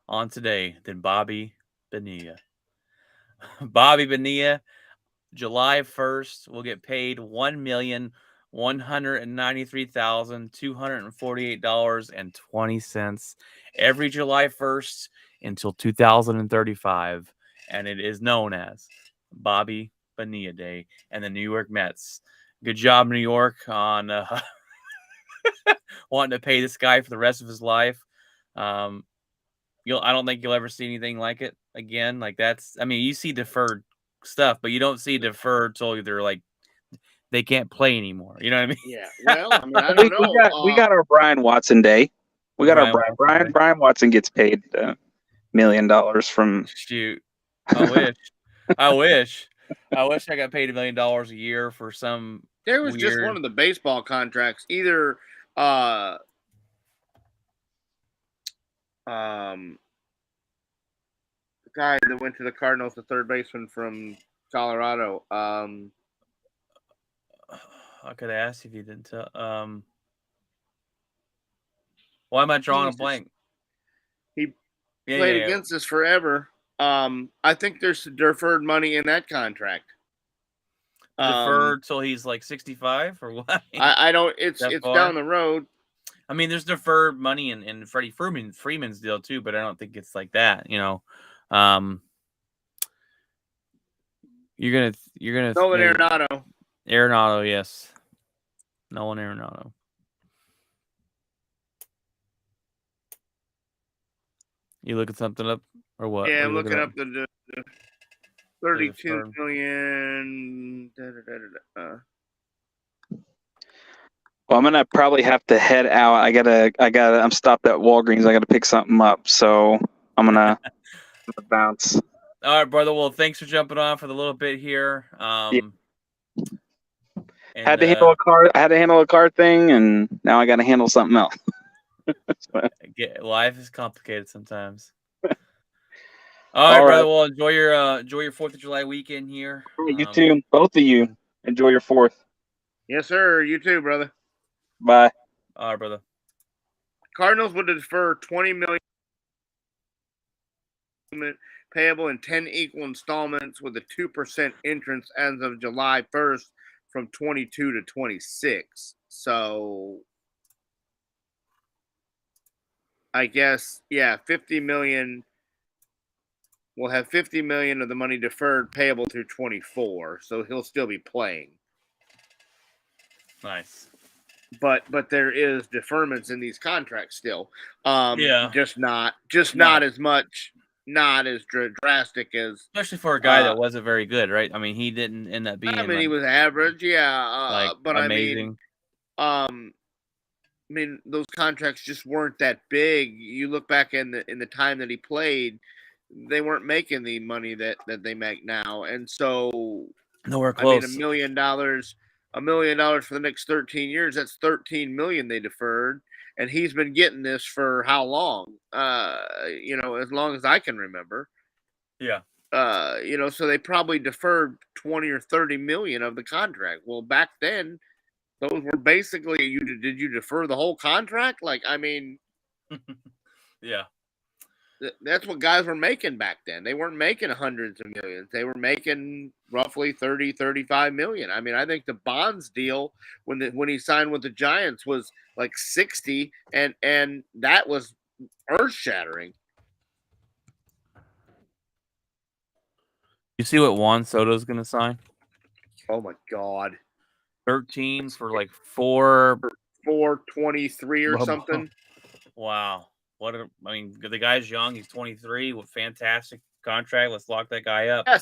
on today than Bobby Bonilla. Bobby Bonilla, July 1st, will get paid $1,193,248.20 every July 1st until 2035. And it is known as Bobby Bonilla Day and the New York Mets. Good job, New York, on wanting to pay this guy for the rest of his life. I don't think you'll ever see anything like it again. Like I mean, you see deferred stuff, but you don't see deferred till they're like they can't play anymore. You know what I mean? Yeah. Well, I mean, I don't know. We got our Brian Watson day. We got our Brian Brian Watson gets paid $1 million from. Shoot, I wish. I wish I got paid $1 million a year for some. There was just one of the baseball contracts, either the guy that went to the Cardinals, the third baseman from Colorado. I could ask if you didn't tell. Why am I drawing a blank? He played against us forever. I think there's deferred money in that contract. Deferred till he's like 65 or what? I don't. It's down the road. I mean, there's deferred money in Freddy Freeman's deal too, but I don't think it's like that. You know, you're gonna Nolan Arenado. Arenado, yes, Nolan Arenado. You looking something up or what? Yeah, I'm looking up the 32 million. Well, I'm gonna probably have to head out. I'm stopped at Walgreens. I gotta pick something up, so I'm gonna bounce. All right, brother. Well, thanks for jumping on for the little bit here. Yeah. Had to handle a car. I had to handle a car thing, and now I got to handle something else. Life is complicated sometimes. All right, brother. Well, enjoy your 4th of July weekend here. You too, both of you. Enjoy your 4th. Yes, sir. You too, brother. Bye. All right, brother. Cardinals would defer $20 million payable in 10 equal installments with a 2% interest as of July 1st from 22 to 26. So I guess, yeah, $50 million. We'll have $50 million of the money deferred payable through 24. So he'll still be playing. Nice. But there is deferments in these contracts still. Yeah. Just not as much, not as drastic as. Especially for a guy that wasn't very good, right? I mean, he didn't end up being. I mean, he was average, yeah. But amazing. I mean, those contracts just weren't that big. You look back in the time that he played, they weren't making the money that they make now, and so nowhere close. I mean, $1 million for the next 13 years. That's $13 million they deferred, and he's been getting this for how long? As long as I can remember. Yeah. So they probably deferred 20 or 30 million of the contract. Well, back then, those were basically did you defer the whole contract? Like, I mean, yeah. That's what guys were making back then. They weren't making hundreds of millions. They were making roughly 30, 35 million. I mean, I think the Bonds deal when he signed with the Giants was like 60, and that was earth-shattering. You see what Juan Soto's going to sign? Oh my God. 13 for like 423 or something. Wow. I mean, the guy's young. He's 23. What fantastic contract. Let's lock that guy up. Yeah,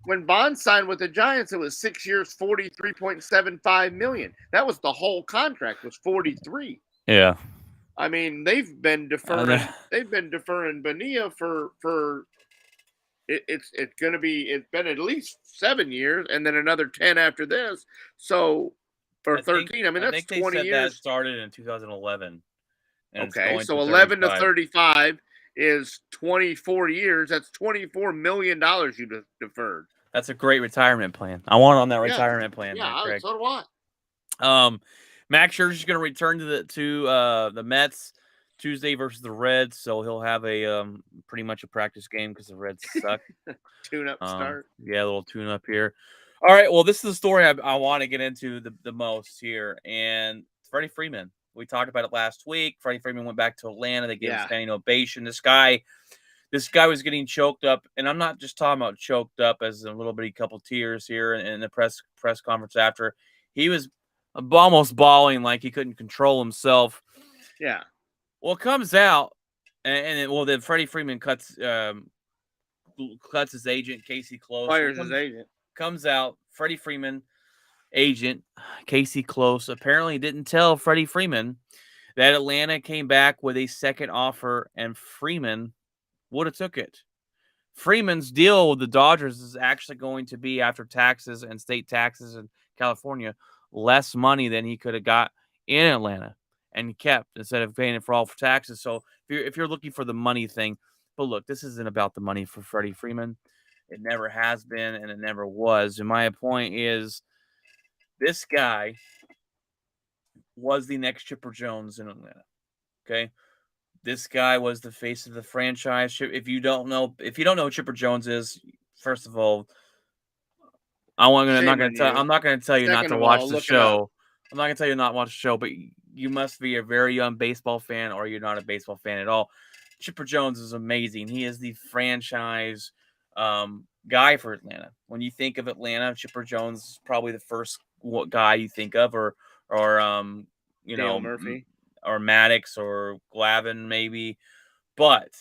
when Bonds signed with the Giants, it was 6 years, $43.75 million. That was the whole contract was 43. Yeah. I mean, they've been deferring Bonilla for it's been at least 7 years and then another 10 after this. So or 13. I mean, that's think they 20 said that years. started in 2011. And it's Okay, going so to 11 to 35. 35 is 24 years. That's $24 million you deferred. That's a great retirement plan. I want on that Yeah. retirement plan there, Craig. So do I. Max Scherzer's going to return to the Mets Tuesday versus the Reds, so he'll have a pretty much a practice game because the Reds suck. Tune-up start. Yeah, a little tune-up here. All right, well, this is the story I want to get into the most here, and Freddie Freeman. We talked about it last week. Freddie Freeman went back to Atlanta. They gave him a standing ovation. This guy was getting choked up, and I'm not just talking about choked up as a little bitty couple tears here in the press conference after. He was almost bawling like he couldn't control himself. Yeah. Well, it comes out, and then Freddie Freeman cuts his agent, Casey Close. Fires his agent. Comes out, Freddie Freeman, agent, Casey Close, apparently didn't tell Freddie Freeman that Atlanta came back with a second offer, and Freeman would have took it. Freeman's deal with the Dodgers is actually going to be, after taxes and state taxes in California, less money than he could have got in Atlanta and kept instead of paying it for taxes. So if you're looking for the money thing, but look, this isn't about the money for Freddie Freeman. It never has been, and it never was. And my point is, this guy was the next Chipper Jones in Atlanta. Okay. This guy was the face of the franchise. If you don't know who Chipper Jones is, first of all, I'm not going to tell you not to watch the show. I'm not going to tell you not to watch the show, but you must be a very young baseball fan, or you're not a baseball fan at all. Chipper Jones is amazing. He is the franchise guy for Atlanta. When you think of Atlanta, Chipper Jones is probably the first guy you think of, or Dale Murphy, or Maddox, or Glavine maybe. But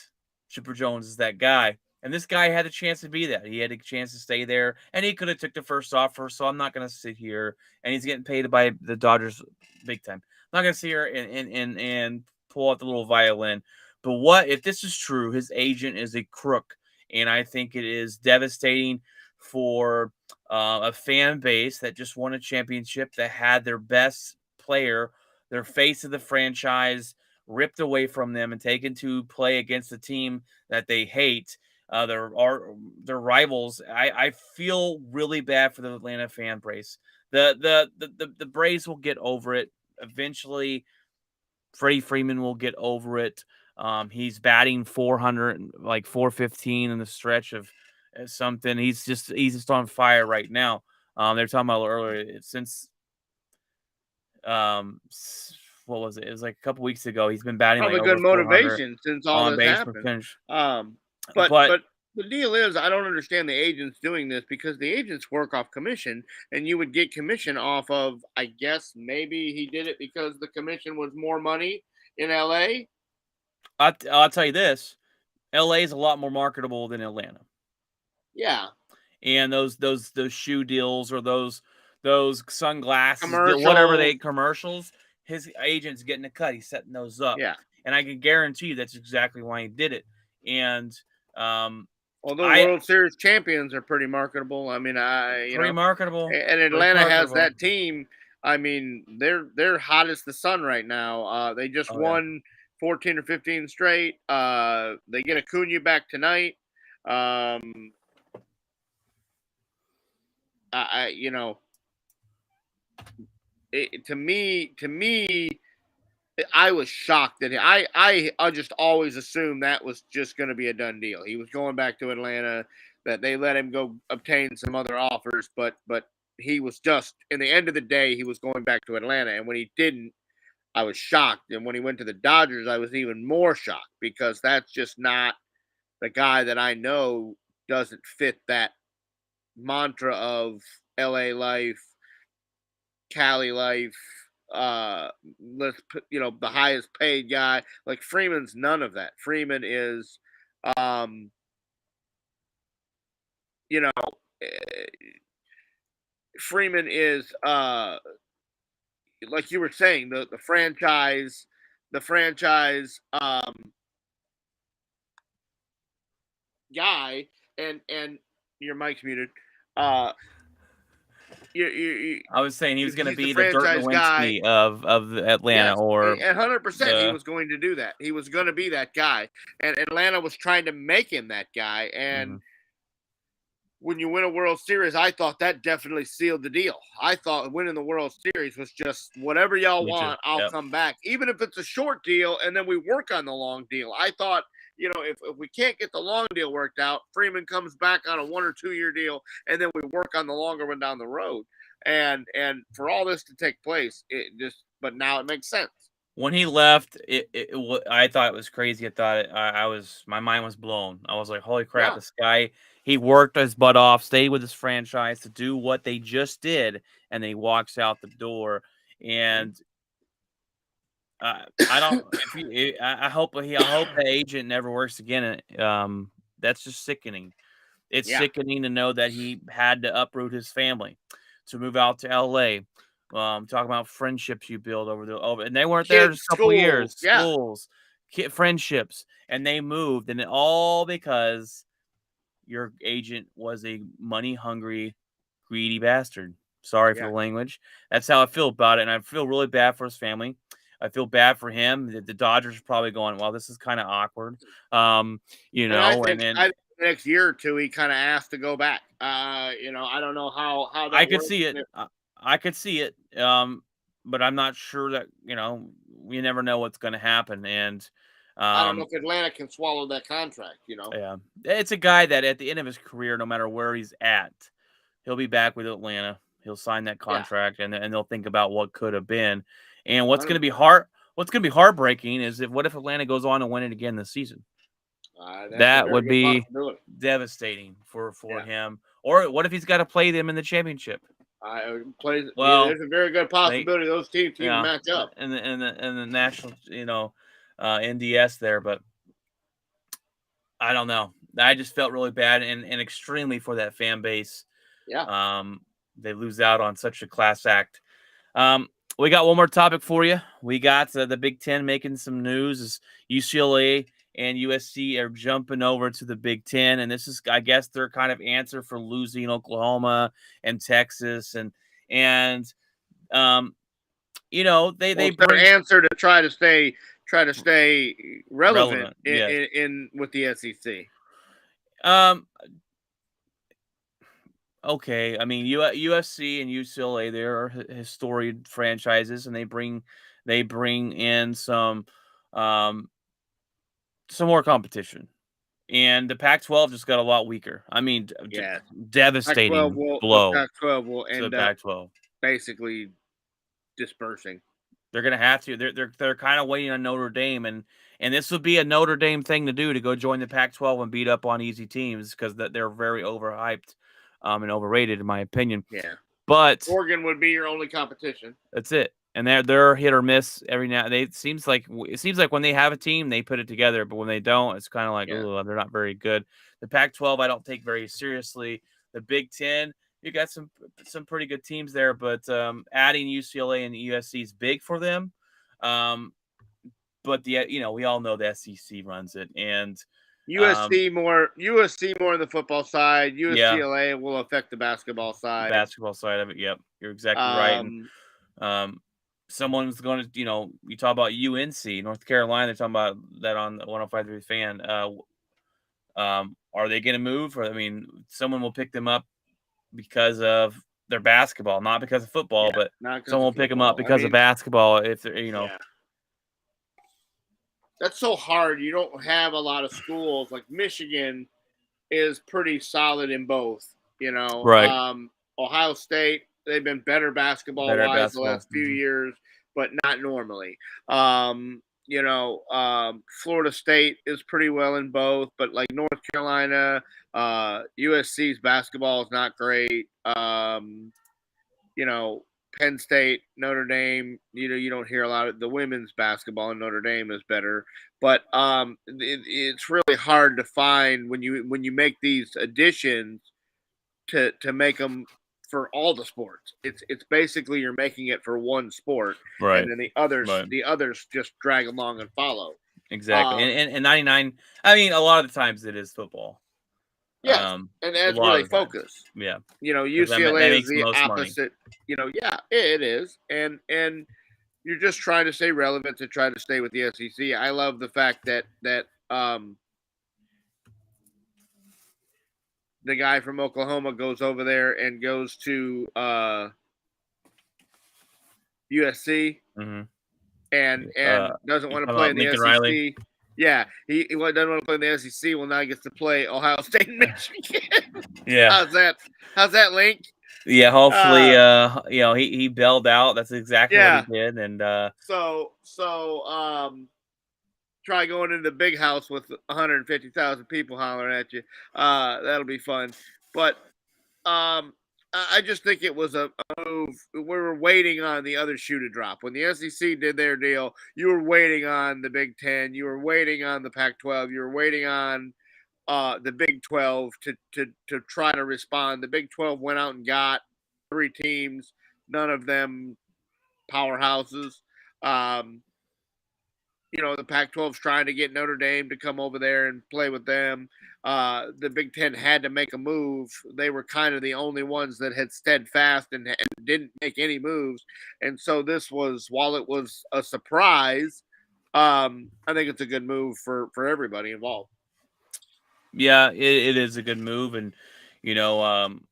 Chipper Jones is that guy. And this guy had a chance to be that. He had a chance to stay there, and he could have took the first offer. So I'm not going to sit here, and he's getting paid by the Dodgers big time. I'm not going to sit here and pull out the little violin. But what if this is true? His agent is a crook, and I think it is devastating for a fan base that just won a championship, that had their best player, their face of the franchise, ripped away from them and taken to play against a team that they hate. Their rivals. I feel really bad for the Atlanta fan base. The Braves will get over it eventually. Freddie Freeman will get over it. He's batting 400, like 415 in the stretch of something. He's just on fire right now. They're talking about earlier, since what was it? It was like a couple weeks ago. He's been batting probably like good over motivation since all this happened. But the deal is, I don't understand the agents doing this, because the agents work off commission, and you would get commission off of, I guess maybe he did it because the commission was more money in LA. I'll tell you this, LA is a lot more marketable than Atlanta. Yeah. And those shoe deals, or those sunglasses, commercials, his agent's getting a cut. He's setting those up. Yeah. And I can guarantee you that's exactly why he did it. And well, the World Series champions are pretty marketable. I mean, marketable. And Atlanta has that team. I mean, they're hot as the sun right now. They just won 14 or 15 straight. They get Acuna back tonight. To me, I was shocked that I just always assumed that was just going to be a done deal. He was going back to Atlanta, that they let him go obtain some other offers, but he was just, in the end of the day, he was going back to Atlanta. And when he didn't, I was shocked. And when he went to the Dodgers, I was even more shocked, because that's just not the guy that I know doesn't fit that mantra of LA life, Cali life. Let's put, the highest paid guy. Like, Freeman's none of that. Freeman is, Freeman is, like you were saying, the franchise, guy, and your mic's muted. I was saying he was going to he's the be the Dirk franchise guy. Nowitzki of Atlanta, Yes, or 100% he was going to do that. He was going to be that guy, and Atlanta was trying to make him that guy. And when you win a World Series, I thought that definitely sealed the deal. I thought winning the World Series was just whatever y'all want, I'll come back, even if it's a short deal, and then we work on the long deal. I thought, if we can't get the long deal worked out, Freeman comes back on a 1 or 2 year deal, and then we work on the longer one down the road. And for all this to take place, but now it makes sense. When he left, I thought it was crazy. I thought my mind was blown. I was like, holy crap, this guy, he worked his butt off, stayed with his franchise to do what they just did, and then he walks out the door. And I don't. I hope the agent never works again. That's just sickening. It's sickening to know that he had to uproot his family to move out to LA. Talking about friendships you build over, and they weren't there just a couple years. Schools, friendships, and they moved, and all because your agent was a money-hungry, greedy bastard. Sorry for the language. That's how I feel about it, and I feel really bad for his family. I feel bad for him. The Dodgers are probably going, well, this is kind of awkward. And I think the next year or two, he kind of asked to go back. I don't know how that I could see it. I could see it. But I'm not sure that, we never know what's going to happen. And I don't know if Atlanta can swallow that contract, Yeah. It's a guy that at the end of his career, no matter where he's at, he'll be back with Atlanta. He'll sign that contract, and they'll think about what could have been. And what's going to be heartbreaking is what if Atlanta goes on and win it again this season? That would be devastating for him. Or what if he's got to play them in the championship? There's a very good possibility those teams match up in the national, NDS there. But I don't know. I just felt really bad and extremely for that fan base. Yeah. They lose out on such a class act. We got one more topic for you. We got the Big Ten making some news. As UCLA and USC are jumping over to the Big Ten, and this is, I guess, their kind of answer for losing Oklahoma and Texas, and they bring answer to try to stay relevant in with the SEC. Okay, I mean USC and UCLA, they are historic franchises, and they bring in some more competition. And the Pac-12 just got a lot weaker. I mean, devastating blow. Pac-12 will end up Pac-12 basically dispersing. They're gonna have to. They're kind of waiting on Notre Dame, and this would be a Notre Dame thing to do, to go join the Pac-12 and beat up on easy teams, because they're very overhyped. And overrated, in my opinion. Yeah, but Oregon would be your only competition. That's it, and they're hit or miss every now. It seems like when they have a team, they put it together, but when they don't, it's kind of like, oh, they're not very good. The Pac-12, I don't take very seriously. The Big Ten, you got some pretty good teams there, but adding UCLA and USC is big for them. But we all know the SEC runs it, and USC more on the football side. UCLA will affect the basketball side. Basketball side of it, yep, you're exactly right. And, someone's going to, you talk about UNC, North Carolina. They're talking about that on the 105.3 Fan. Are they going to move? Or, I mean, someone will pick them up because of their basketball, not because of football, but someone will pick them up because of basketball. If they're, That's so hard. You don't have a lot of schools. Like Michigan is pretty solid in both, Right. Ohio State, they've been better basketball-wise the last few years, but not normally. Florida State is pretty well in both, but like North Carolina, USC's basketball is not great. Penn State, Notre Dame, you don't hear a lot of the women's basketball in Notre Dame is better, but it's really hard to find when you make these additions to make them for all the sports. It's basically you're making it for one sport, right? And then the others just drag along and follow. Exactly. And 99. I mean, a lot of the times it is football. Yes, and a that's where lot they of the times. focus. Yeah, You know, 'cause that UCLA is makes the the most money. opposite. You know, yeah, it is, and you're just trying to stay relevant to try to stay with the SEC. I love the fact that the guy from Oklahoma goes over there and goes to USC Mm-hmm. and doesn't You want to talking play about in the Lincoln SEC. Riley? Yeah, he doesn't want to play in the SEC. Well, now he gets to play Ohio State and Michigan. Yeah, How's that, Link? yeah. Hopefully, he bailed out. That's exactly what he Yeah. did, and So try going into the big house with 150,000 people hollering at you. That'll be fun. But I just think it was a move. We were waiting on the other shoe to drop. When the SEC did their deal, you were waiting on the Big Ten. You were waiting on the Pac-12. You were waiting on the Big 12 to try to respond. The Big 12 went out and got 3 teams, none of them powerhouses. Um, the Pac-12's trying to get Notre Dame to come over there and play with them. The Big Ten had to make a move. They were kind of the only ones that had steadfast and didn't make any moves. And so this was, while it was a surprise, I think it's a good move for everybody involved. yeah, it is a good move, and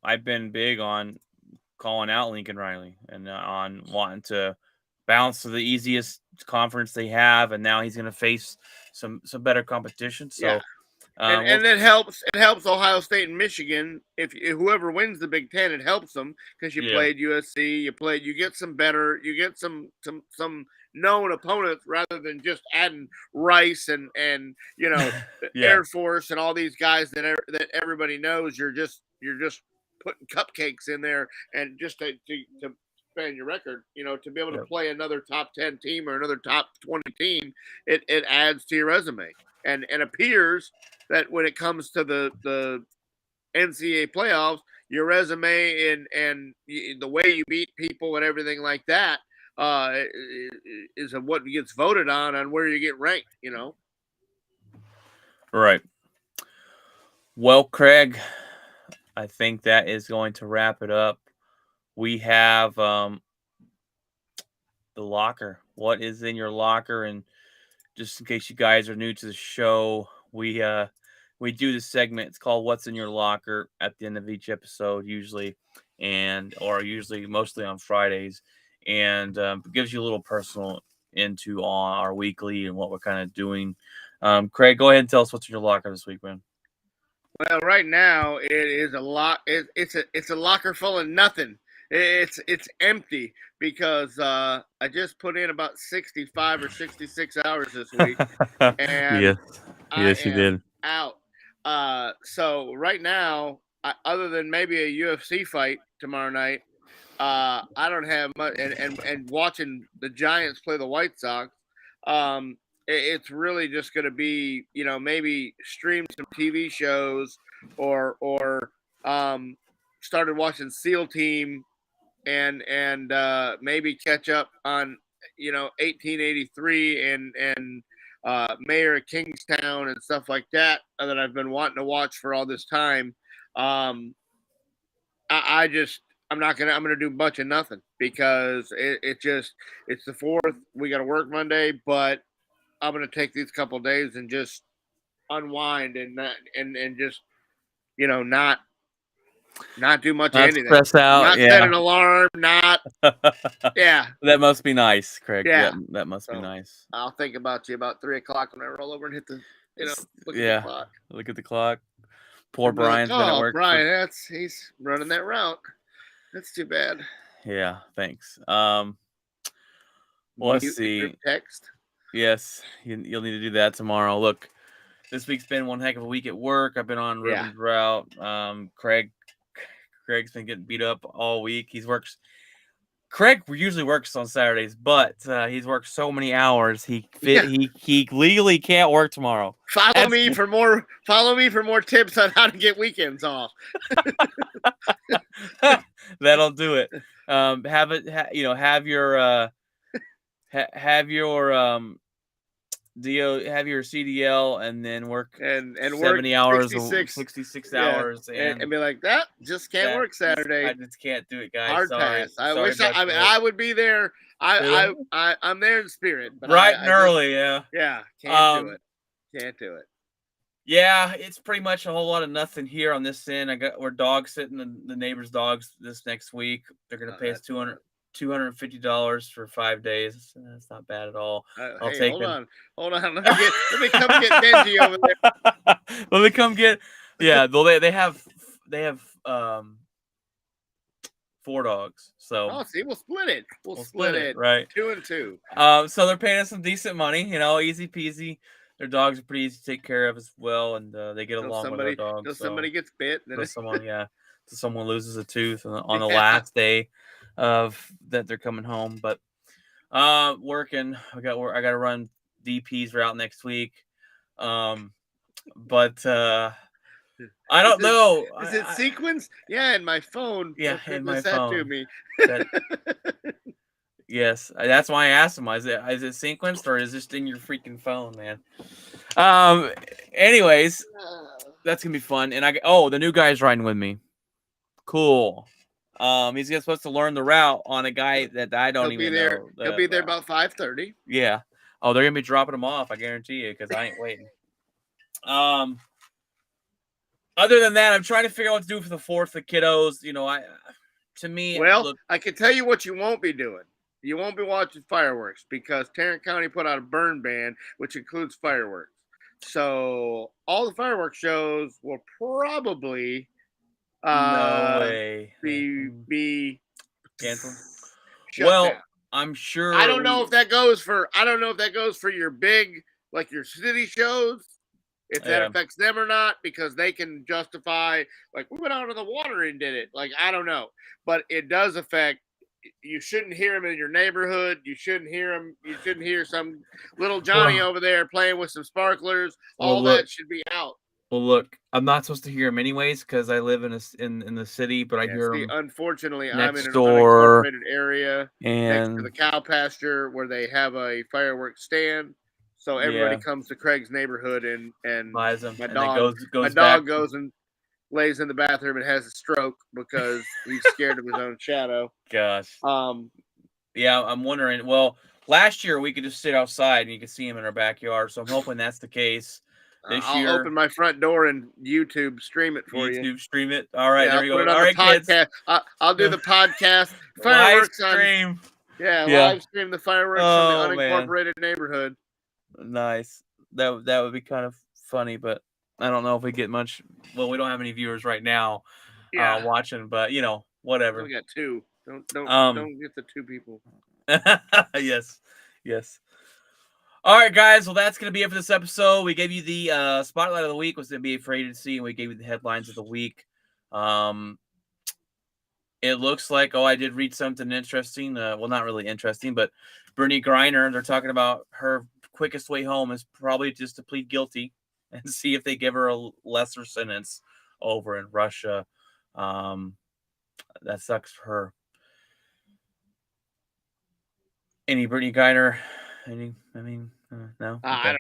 I've been big on calling out Lincoln Riley and on wanting to bounce to the easiest conference they have, and now he's going to face some better competition. So, and it helps Ohio State and Michigan. If whoever wins the Big Ten, it helps them because you played USC, you get some known opponents rather than just adding Rice and Air Force and all these guys that everybody knows. You're just putting cupcakes in there and just to expand your record, to be able to play another top 10 team or another top 20 team, it adds to your resume. And appears that when it comes to the NCAA playoffs, your resume and the way you beat people and everything like that is what gets voted on where you get ranked, Right. Well, Craig, I think that is going to wrap it up. We have the locker. What is in your locker? And just in case you guys are new to the show, we do this segment. It's called "What's in Your Locker" at the end of each episode, usually mostly on Fridays, and it gives you a little personal into our weekly and what we're kind of doing. Craig, go ahead and tell us what's in your locker this week, man. Well, right now it is a lot. It's a locker full of nothing. It's empty because I just put in about 65 or 66 hours this week, and yes, you did. Out. So right now, other than maybe a UFC fight tomorrow night, I don't have much. And watching the Giants play the White Sox, it's really just going to be, maybe stream some TV shows or started watching SEAL Team and maybe catch up on 1883 and Mayor of Kingstown and stuff like that I've been wanting to watch for all this time. I'm gonna do a bunch of nothing because it's the 4th. We got to work Monday, but I'm gonna take these couple of days and just unwind and just not do much of anything. Stress out. Not set an alarm. Not. Yeah. That must be nice, Craig. Yeah. That must be nice. I'll think about you about 3:00 when I roll over and hit the, look at the clock. Look at the clock. Poor Brian's been at work. Brian, he's running that route. That's too bad. Yeah. Thanks. Let's see. Text. Yes, you'll need to do that tomorrow. Look, this week's been one heck of a week at work. I've been on Ruben's route. Craig's been getting beat up all week. Craig usually works on Saturdays, but he's worked so many hours. He legally can't work tomorroy. Follow me for more tips on how to get weekends off. That'll do it. Have your have your CDL and then work and 70 work hours, 66 hours, and be like, that just can't work Saturday. I just can't do it, guys. Hard Sorry. pass. I Sorry, wish I would be there. I'm there in spirit, but bright and I just, early, yeah. Can't do it. Can't do it. Yeah, it's pretty much a whole lot of nothing here on this end. We're dog sitting the neighbor's dogs this next week. They're gonna pay us $250 for 5 days. That's not bad at all. I'll hey, take hold it. on. Let me come get Benji over there. Let me come get. Yeah, well, they have 4 dogs. So see, we'll split it. We'll split it. Right. 2 and 2. So they're paying us some decent money. Easy peasy. Their dogs are pretty easy to take care of as well, and they get along with our dogs. Until somebody gets bit, then someone loses a tooth on the last day of that they're coming home. But working, I got to run DP's route next week. But I don't know. Is it sequence? Yeah, in my phone. Yeah, in my that phone. To me. Yes, that's why I asked him. Is it sequenced or is it just in your freaking phone, man? Anyways, that's gonna be fun. And the new guy's riding with me. Cool. He's supposed to learn the route on a guy that I don't even know. He'll be there about 5:30. Yeah. Oh, they're gonna be dropping him off. I guarantee you, because I ain't waiting. Other than that, I'm trying to figure out what to do for the 4th, the kiddos. I can tell you what you won't be doing. You won't be watching fireworks because Tarrant County put out a burn ban, which includes fireworks. So all the fireworks shows will probably no way be canceled. Well, down. I'm sure. I don't know if that goes for your big, like your city shows. If that affects them or not, because they can justify, like, we went out on the water and did it. Like, I don't know. But it does affect. You shouldn't hear them in your neighborhood. You shouldn't hear them. You shouldn't hear some little Johnny over there playing with some sparklers. That should be out. Well, look, I'm not supposed to hear them anyways because I live in the city, but I hear them. Unfortunately, I'm in an door, unincorporated area and next to the cow pasture where they have a fireworks stand. So everybody comes to Craig's neighborhood and buys them. My dog goes and lays in the bathroom and has a stroke because he's scared of his own shadow. Gosh. Yeah, I'm wondering. Well, last year we could just sit outside and you could see him in our backyard. So I'm hoping that's the case this year. I'll open my front door and YouTube stream it for you. YouTube stream it. All right, there we go. All right, kids. I'll do the podcast. Fireworks live stream. Live stream the fireworks from the unincorporated neighborhood. Nice. That would be kind of funny, but I don't know if we get much. Well, we don't have any viewers right now watching, but whatever. We got 2. Don't get the 2 people. Yes. All right, guys. Well, that's gonna be it for this episode. We gave you the spotlight of the week was the NBA free agency, and we gave you the headlines of the week. It looks like I did read something interesting. Well, not really interesting, but Brittany Griner. They're talking about her quickest way home is probably just to plead guilty and see if they give her a lesser sentence over in Russia. That sucks for her. Any Brittany Griner? No. Okay. I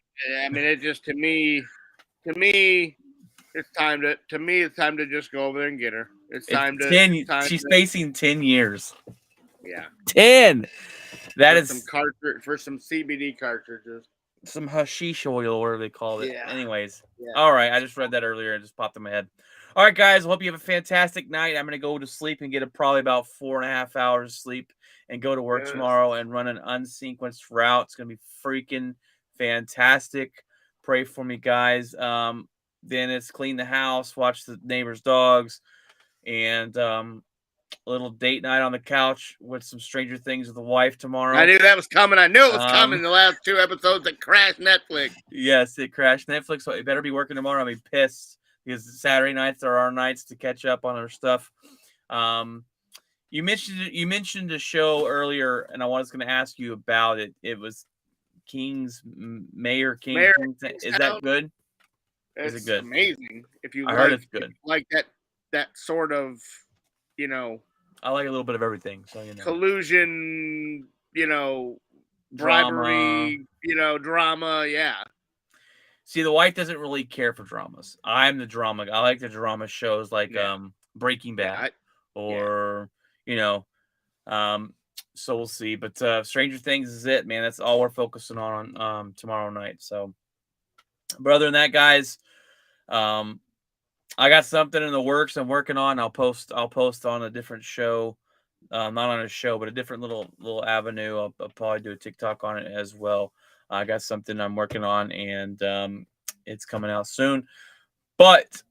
mean, it just to me, it's time to just go over there and get her. It's time to. She's facing 10 years. Yeah. 10. That is for some CBD cartridges. Some hashish oil, whatever they call it. Yeah. Anyways. Yeah. All right. I just read that earlier and just popped in my head. All right, guys. I hope you have a fantastic night. I'm going to go to sleep and get probably about 4.5 hours sleep and go to work tomorrow and run an unsequenced route. It's going to be freaking fantastic. Pray for me, guys. Then it's clean the house, watch the neighbor's dogs, and a little date night on the couch with some Stranger Things with the wife tomorrow. I knew that was coming. I knew it was coming. The last 2 episodes that crashed Netflix. Yes, it crashed Netflix. So it better be working tomorrow. I'll be pissed because Saturday nights are our nights to catch up on our stuff. You mentioned a show earlier, and I was going to ask you about it. It was Mayor King. Is that good? Is it good? Amazing. If you heard it's good. Like that sort of, I like a little bit of everything. So collusion, bribery, drama. Yeah. See, the wife doesn't really care for dramas. I'm the drama. I like the drama shows like Breaking Bad or so we'll see. But Stranger Things is it, man. That's all we're focusing on tomorrow night. So, but other than that, guys, I got something in the works I'm working on. I'll post on a different show. Not on a show, but a different little avenue. I'll probably do a TikTok on it as well. I got something I'm working on, and it's coming out soon. But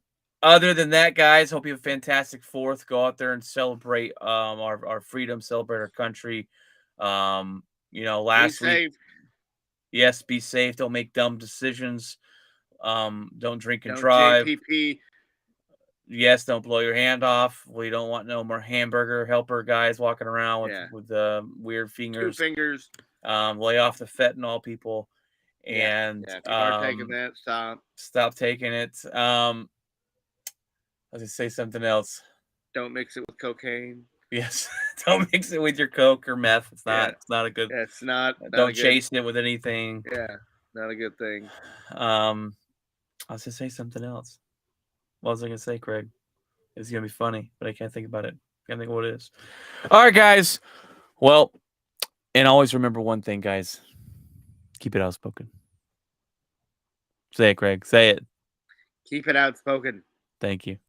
other than that, guys, hope you have a fantastic 4th. Go out there and celebrate our freedom, celebrate our country. Last week, yes, be safe. Don't make dumb decisions. Don't drink and drive. JPP. Yes, don't blow your hand off. We don't want no more hamburger helper guys walking around with weird fingers. 2 fingers. Lay off the fentanyl, people. And if you are taking that, stop taking it. I was gonna say something else. Don't mix it with cocaine. Yes, don't mix it with your coke or meth. It's not. It's not a good. It's not. Don't chase it with anything. Yeah, not a good thing. I was gonna say something else. What was I gonna say, Craig? It's gonna be funny, but I can't think about it. Can't think of what it is. All right, guys. Well, and always remember one thing, guys. Keep it outspoken. Say it, Craig. Say it. Keep it outspoken. Thank you.